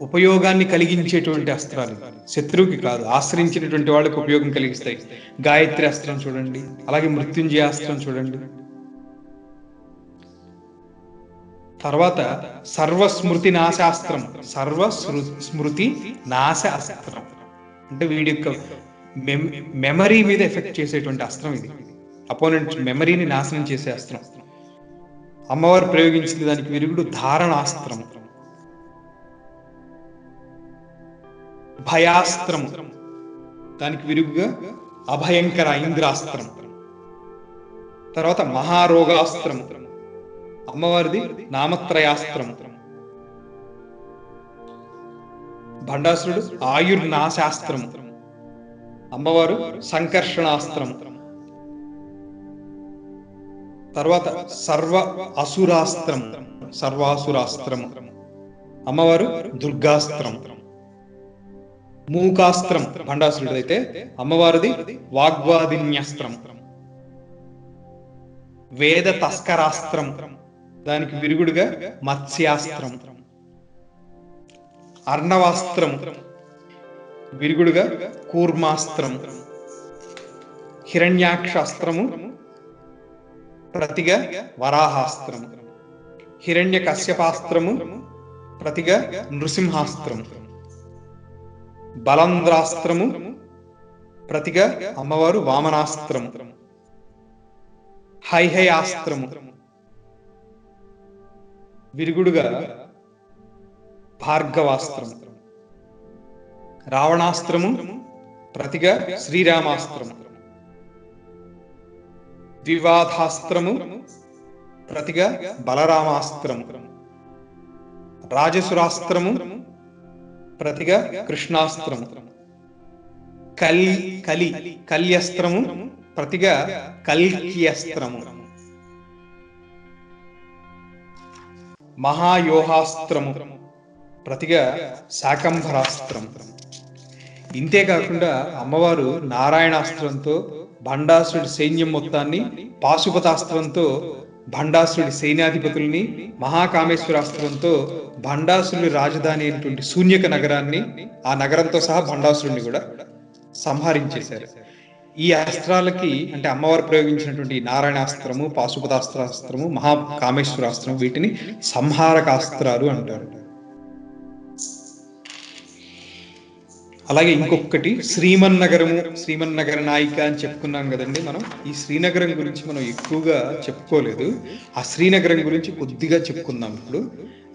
ఉపయోగాన్ని కలిగించేటువంటి అస్త్రాలు. శత్రువుకి కాదు, ఆశ్రయించినటువంటి వాళ్ళకి ఉపయోగం కలిగిస్తాయి. గాయత్రి అస్త్రం చూడండి, అలాగే మృత్యుంజయాస్త్రం చూడండి. తర్వాత సర్వస్మృతి నాశాస్త్రం, సర్వస్మృతి నాశ అస్త్రం అంటే వీడి యొక్క మెమరీ మీద ఎఫెక్ట్ చేసేటువంటి అస్త్రం ఇది. అపోనెంట్ మెమరీని నాశనం చేసే అస్త్రం. అమ్మవారు ప్రయోగించింది దానికి విరుగుడు ధారణాస్త్రం. భయాస్త్రం దానికి విరుగుగా అభయంకర ఇంద్రాస్త్రం. తర్వాత మహారోగాస్త్రం అమ్మవారిది నామత్రయాస్త్రం. భండాసురుడు ఆయుర్నాశాస్త్రము, అమ్మవారు సంకర్షణాస్త్రము. తర్వాత సర్వ అసురాస్త్రం, సర్వాసురాస్త్రము, అమ్మవారు దుర్గాస్త్రం. మూకాస్త్రం భండాసురుడు అయితే అమ్మవారిది వాగ్వాదిన్యస్త్రం. వేద తస్కరాస్త్రం, దానికి విరుగుడుగా మత్స్యాస్త్రం. అర్ణవాస్త్రం, విరుగుడుగా కూర్మాస్త్రం. హిరణ్యాక్షాస్త్రము, ప్రతిగా వరాహాస్త్రము. హిరణ్య కశ్యపాస్త్రము, ప్రతిగా నృసింహాస్త్రము. బలంద్రాస్త్రము, ప్రతిగా అమ్మవారు వామనాస్త్రము. హైహయాస్త్రము, విరుగుడుగా భార్గవాస్త్రము. రావణాస్త్రము, ప్రతిగా శ్రీరామాస్త్రము. ద్వివాధాస్త్రము, ప్రతిగా బలరామాస్త్రము. రాజసురాస్త్రము, ప్రతిగా కృష్ణాస్త్రము. కల్యస్త్రము, ప్రతిగా కల్కియస్త్రము. మహాయోహాస్త్రము, ప్రతిగా శాకంభరాస్త్రం. ఇంతేకాకుండా అమ్మవారు నారాయణాస్త్రంతో భండాసురుడి సైన్యం మొత్తాన్ని, పాశుపతాస్త్రంతో భండాసురుడి సైన్యాధిపతుల్ని, మహాకామేశ్వరాస్త్రంతో భండాసురుడి రాజధాని అయినటువంటి శూన్యక నగరాన్ని, ఆ నగరంతో సహా భండాసురుడిని కూడా సంహరించేశారు. ఈ అస్త్రాలకి అంటే అమ్మవారు ప్రయోగించినటువంటి నారాయణాస్త్రము, పాశుపతాస్త్రాస్త్రము, మహాకామేశ్వరాస్త్రం, వీటిని సంహారకాస్త్రాలు అంటారు. అలాగే ఇంకొకటి శ్రీమన్నగరము, శ్రీమన్నగర నాయిక అని చెప్పుకున్నాం కదండి. మనం ఈ శ్రీనగరం గురించి మనం ఎక్కువగా చెప్పుకోలేదు. ఆ శ్రీనగరం గురించి కొద్దిగా చెప్పుకుందాం. ఇప్పుడు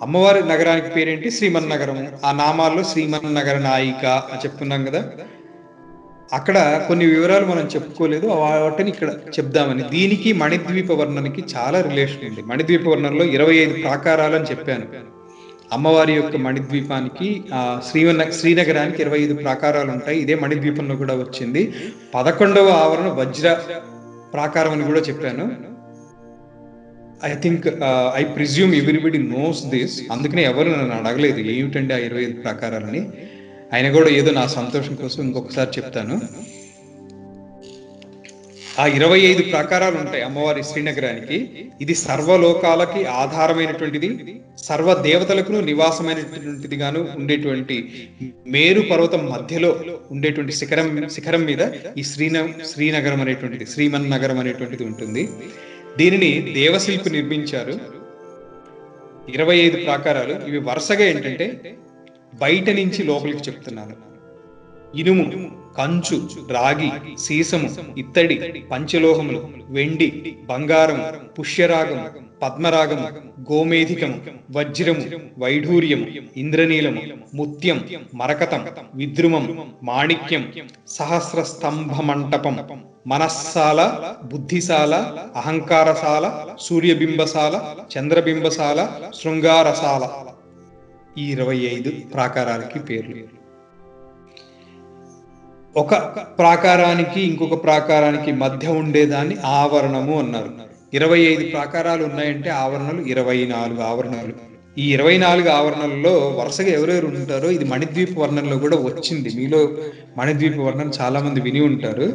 అమ్మవారి నగరానికి పేరేంటి? శ్రీమన్నగరము. ఆ నామాల్లో శ్రీమన్నగర నాయిక అని చెప్పుకున్నాం కదా. అక్కడ కొన్ని వివరాలు మనం చెప్పుకోలేదు, వాటిని ఇక్కడ చెప్దామని. దీనికి మణిద్వీప వర్ణనకి చాలా రిలేషన్ ఉంది. మణిద్వీప వర్ణనలో 25 ప్రాకారాలు అని చెప్పాను. అమ్మవారి యొక్క మణిద్వీపానికి, శ్రీనగరానికి 25 ప్రాకారాలు ఉంటాయి. ఇదే మణిద్వీపంలో కూడా వచ్చింది. 11వ ఆవరణ వజ్ర ప్రాకారం అని కూడా చెప్పాను. I presume everybody knows this. అందుకనే ఎవరు నన్ను అడగలేదు ఏమిటండి ఆ 25 ప్రాకారాలని. ఆయన కూడా ఏదో నా సంతోషం కోసం ఇంకొకసారి చెప్తాను. ఆ 25 ప్రాకారాలు ఉంటాయి అమ్మవారి శ్రీనగరానికి. ఇది సర్వలోకాలకి ఆధారమైనటువంటిది, సర్వ దేవతలకు నివాసమైనటువంటిది గాను ఉండేటువంటి మేరు పర్వతం మధ్యలో ఉండేటువంటి శిఖరం మీద ఈ శ్రీనగరం అనేటువంటిది, శ్రీమన్నగరం అనేటువంటిది ఉంటుంది. దీనిని దేవశిల్పి నిర్మించారు. 25 ప్రాకారాలు. ఇవి వరుసగా ఏంటంటే బయట నుంచి లోపలికి చెప్తున్నాను. ఇనుము, కంచు, రాగి, సీసము, ఇత్తడి, పంచలోహములు, వెండి, బంగారము, పుష్యరాగము, పద్మరాగము, గోమేధికము, వజ్రము, వైఢూర్యము, ఇంద్రనీలము, ముత్యం, మరకతం, విద్రుమం, మాణిక్యం, సహస్ర స్తంభ మంటపం, మనస్సాల, బుద్ధిశాల, అహంకారశాల, సూర్యబింబశాల, చంద్రబింబశాల, శృంగారశాల. ఈ 25 ప్రాకారాలకి పేర్లు. ఒక ప్రాకారానికి ఇంకొక ప్రాకారానికి మధ్య ఉండేదాన్ని ఆవరణము అన్నారు. 25 ప్రాకారాలు ఉన్నాయంటే ఆవరణలు 24 ఆవరణలు. ఈ 24 ఆవరణలలో వరుసగా ఎవరెవరు ఉంటారో ఇది మణిద్వీప వర్ణనలో కూడా వచ్చింది. మీలో మణిద్వీప వర్ణన చాలా మంది విని ఉంటారు.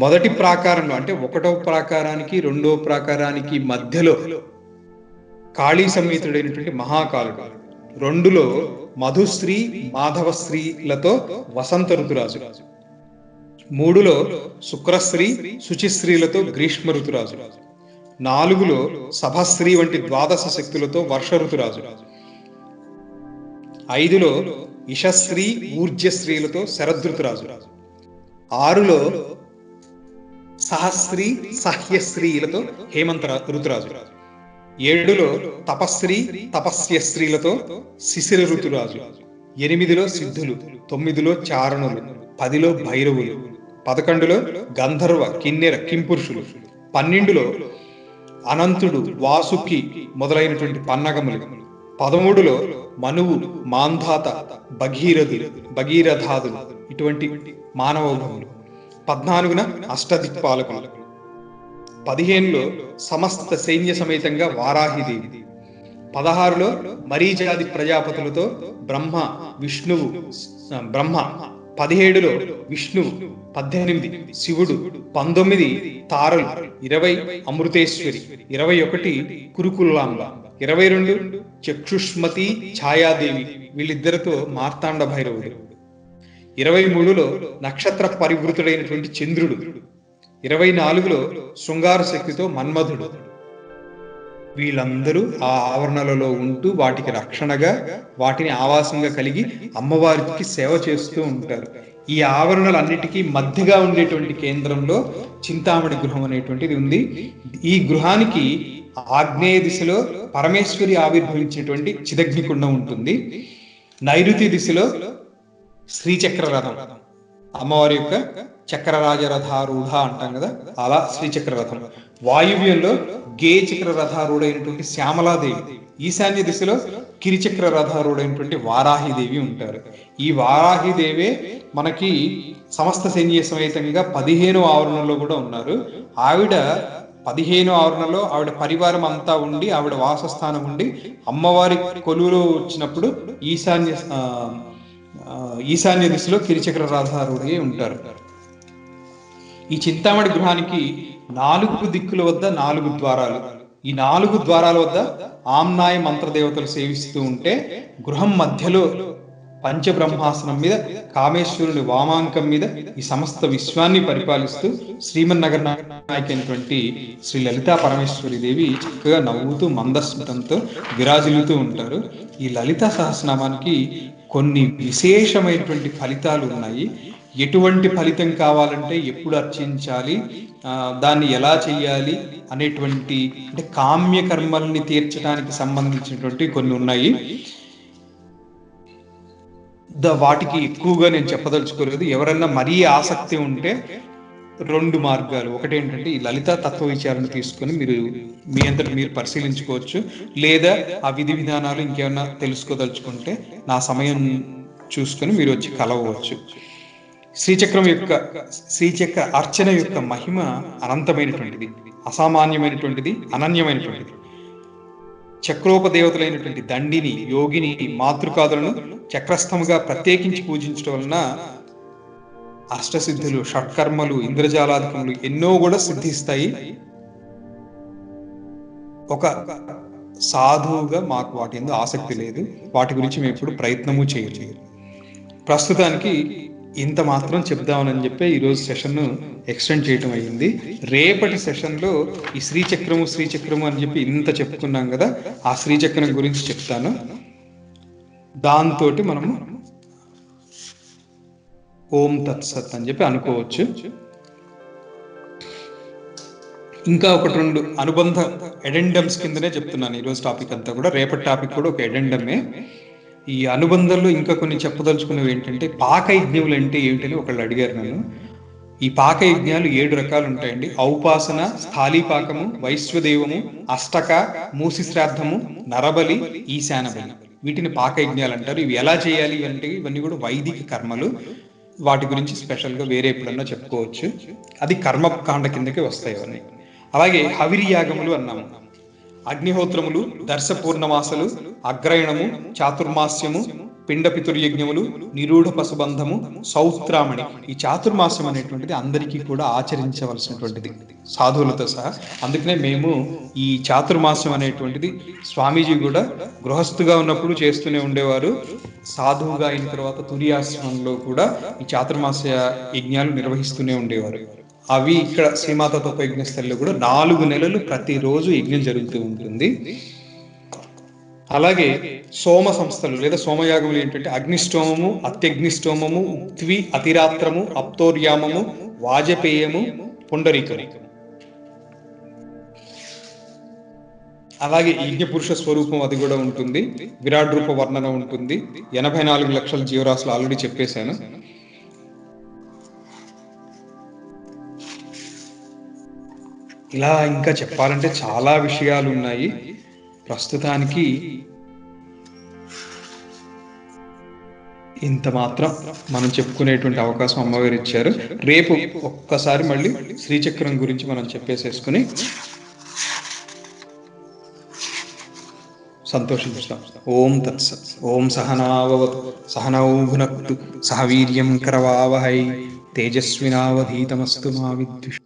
మొదటి ప్రాకారంలో అంటే 1వ ప్రాకారానికి 2వ ప్రాకారానికి మధ్యలో కాళీ సమేతుడైనటువంటి మహాకాలుడు. 2లో మధుశ్రీ, మాధవశ్రీలతో వసంత ఋతురాజు. 3లో శుక్రశ్రీ, శుచిశ్రీలతో గ్రీష్మ ఋతురాజు. 4లో సభశ్రీ వంటి ద్వాదశ శక్తులతో వర్ష ఋతురాజు. 5లో ఇషశ్రీ, ఊర్జశ్రీలతో శరదృతురాజు. 6లో సహశ్రీ, సహ్యశ్రీలతో హేమంత ఋతురాజు. 7లో తపశ్రీ, తపస్యశ్రీలతో శిశిర ఋతురాజు. 8లో సిద్ధులు, 9లో చారణులు, 10లో భైరవులు, 11లో గంధర్వ, కిన్నెర, కింపురుషులు, 12లో అనంతుడు, వాసుకి మొదలైనటువంటి పన్నగములు, 13లో మనువు, మాంధాత, భగీరథాదులు ఇటువంటి మానవోభములు. 14న అష్టదిక్పాలకులు. 15లో సమస్త సైన్య సమేతంగా వారాహిదేవి. 16లో మరీచాది ప్రజాపతులతో బ్రహ్మ 17లో విష్ణువు, 18 శివుడు, 19 తారలు, 20 అమృతేశ్వరి, 21 కురుకులాంబ, 22 చక్షుష్మతి ఛాయాదేవి, వీళ్ళిద్దరితో మార్తాండ భైరవుడు. 23లో నక్షత్ర పరివృతుడైనటువంటి చంద్రుడు. 24లో శృంగార శక్తితో మన్మధుడు. వీళ్ళందరూ ఆ ఆవరణలలో ఉంటూ వాటికి రక్షణగా, వాటిని ఆవాసంగా కలిగి అమ్మవారికి సేవ చేస్తూ ఉంటారు. ఈ ఆవరణలన్నిటికీ మధ్యగా ఉండేటువంటి కేంద్రంలో చింతామణి గృహం అనేటువంటిది ఉంది. ఈ గృహానికి ఆగ్నేయ దిశలో పరమేశ్వరి ఆవిర్భవించినటువంటి చిదగ్నికుండం ఉంటుంది. నైరుతి దిశలో శ్రీచక్ర రథం, అమ్మవారి యొక్క చక్రరాజరథారూఢ అంటాం కదా, అలా శ్రీచక్ర రథం. వాయువ్యంలో గే చక్ర రథారూఢైనటువంటి శ్యామలాదేవి, ఈశాన్య దిశలో కిరిచక్ర రథారూఢైనటువంటి వారాహిదేవి ఉంటారు. ఈ వారాహిదేవే మనకి సమస్త సైన్య సమేతంగా 15వ ఆవరణలో కూడా ఉన్నారు. ఆవిడ 15వ ఆవరణలో ఆవిడ పరివారం అంతా ఉండి, ఆవిడ వాసస్థానం ఉండి అమ్మవారి కొలువులో వచ్చినప్పుడు ఈశాన్య దిశలో కిరిచక్ర రథారూఢి ఉంటారు. ఈ చింతామణి గృహానికి 4 దిక్కుల వద్ద 4 ద్వారాలు. ఈ 4 ద్వారాల వద్ద ఆమ్నాయ మంత్రదేవతలు సేవిస్తూ ఉంటే, గృహం మధ్యలో పంచబ్రహ్మాసనం మీద కామేశ్వరుని వామాంకం మీద ఈ సమస్త విశ్వాన్ని పరిపాలిస్తూ శ్రీమన్నగర్ నాయకి అయినటువంటి శ్రీ లలితా పరమేశ్వరి దేవి చక్కగా నవ్వుతూ మందస్మితంతో విరాజిల్లుతూ ఉంటారు. ఈ లలితా సహస్రనామానికి కొన్ని విశేషమైనటువంటి ఫలితాలు ఉన్నాయి. ఎటువంటి ఫలితం కావాలంటే ఎప్పుడు అర్చించాలి, దాన్ని ఎలా చేయాలి అనేటువంటి, అంటే కామ్య కర్మల్ని తీర్చడానికి సంబంధించినటువంటి కొన్ని ఉన్నాయి. వాటికి ఎక్కువగా నేను చెప్పదలుచుకోలేదు. ఎవరన్నా మరీ ఆసక్తి ఉంటే 2 మార్గాలు. ఒకటి ఏంటంటే ఈ లలితా తత్వ విచారణ తీసుకొని మీరు మీ అంతటి మీరు పరిశీలించుకోవచ్చు. లేదా ఆ విధి విధానాలు ఇంకేమన్నా తెలుసుకోదలుచుకుంటే నా సమయం చూసుకొని మీరు వచ్చి కలవచ్చు. శ్రీచక్ర అర్చన యొక్క మహిమ అనంతమైనటువంటిది, అసామాన్యమైనటువంటిది, అనన్యమైనటువంటిది. చక్రోపదేవతలైనటువంటి దండిని, యోగిని, మాతృకాదులను చక్రస్థముగా ప్రత్యేకించి పూజించడం వలన అష్టసిద్ధులు, షట్కర్మలు, ఇంద్రజాలాధికములు ఎన్నో కూడా సిద్ధిస్తాయి. ఒక సాధువుగా మాకు వాటి ఎందు ఆసక్తి లేదు, వాటి గురించి మేము ఇప్పుడు ప్రయత్నము చేయలేదు. ప్రస్తుతానికి ఇంత మాత్రం చెప్దామని చెప్పి ఈరోజు సెషన్ను ఎక్స్టెండ్ చేయటం అయ్యింది. రేపటి సెషన్లో ఈ శ్రీచక్రము అని చెప్పి ఇంత చెప్పుకున్నాం కదా, ఆ శ్రీచక్రం గురించి చెప్తాను. దాంతో మనము ఓం తత్సత్ అని చెప్పి అనుకోవచ్చు. ఇంకా 1-2 అనుబంధ ఎడెండమ్స్ కిందనే చెప్తున్నాను ఈరోజు టాపిక్ అంతా కూడా. రేపటి టాపిక్ కూడా ఒక ఎడెండమే. ఈ అనుబంధంలో ఇంకా కొన్ని చెప్పదలుచుకునేవి ఏంటంటే, పాక యజ్ఞములు అంటే ఏమిటని ఒకళ్ళు అడిగారు నన్ను. ఈ పాక యజ్ఞాలు 7 రకాలు ఉంటాయండి. ఔపాసన, స్థాళీపాకము, వైశ్వదేవము, అష్టక, మూసి శ్రాద్ధము, నరబలి, ఈశాన బలి, వీటిని పాక యజ్ఞాలు అంటారు. ఇవి ఎలా చేయాలి అంటే ఇవన్నీ కూడా వైదిక కర్మలు. వాటి గురించి స్పెషల్గా వేరే ఎప్పుడన్నా చెప్పుకోవచ్చు. అది కర్మకాండ కిందకి వస్తాయి అవన్నీ. అలాగే హవిరి యాగములు అన్నాము. అగ్నిహోత్రములు, దర్శ పూర్ణమాసలు, అగ్రయణము, చాతుర్మాస్యము, పిండ పితుర్యజ్ఞములు, నిరూఢ పశుబంధము, సౌత్రామణి. ఈ చాతుర్మాస్యం అనేటువంటిది అందరికీ కూడా ఆచరించవలసినటువంటిది, సాధువులతో సహా. అందుకనే మేము ఈ చాతుర్మాస్యం అనేటువంటిది స్వామీజీ కూడా గృహస్థుగా ఉన్నప్పుడు చేస్తూనే ఉండేవారు. సాధువుగా అయిన తర్వాత తురియాశ్రమంలో కూడా ఈ చాతుర్మాస్య యజ్ఞాలు నిర్వహిస్తూనే ఉండేవారు. అవి ఇక్కడ శ్రీమాత తపోయజ్ఞ స్థలిలో కూడా 4 నెలలు ప్రతిరోజు యజ్ఞం జరుగుతూ ఉంటుంది. అలాగే సోమ సంస్థలు లేదా సోమయాగములు ఏంటంటే అగ్నిష్టోమము, అత్యగ్నిష్టోమము, ఉక్త్వి, అతిరాత్రము, అప్తోర్యామము, వాజపేయము, పుండరీకము. అలాగే యజ్ఞపురుష స్వరూపం అది కూడా ఉంటుంది. విరాట్ రూప వర్ణన ఉంటుంది. 84 లక్షల జీవరాశులు ఆల్రెడీ చెప్పేశాను. ఇలా ఇంకా చెప్పాలంటే చాలా విషయాలు ఉన్నాయి. ప్రస్తుతానికి ఇంత మాత్రం మనం చెప్పుకునేటువంటి అవకాశం అమ్మవారు ఇచ్చారు. రేపు ఒక్కసారి మళ్ళీ శ్రీచక్రం గురించి మనం చెప్పేసేసుకుని సంతోషించుతాం. ఓం తత్సత్. ఓం సహనావవతు సహనౌ భునక్తు సహ వీర్యం కరవావహై తేజస్వినావధీతమస్తు మా విద్విష్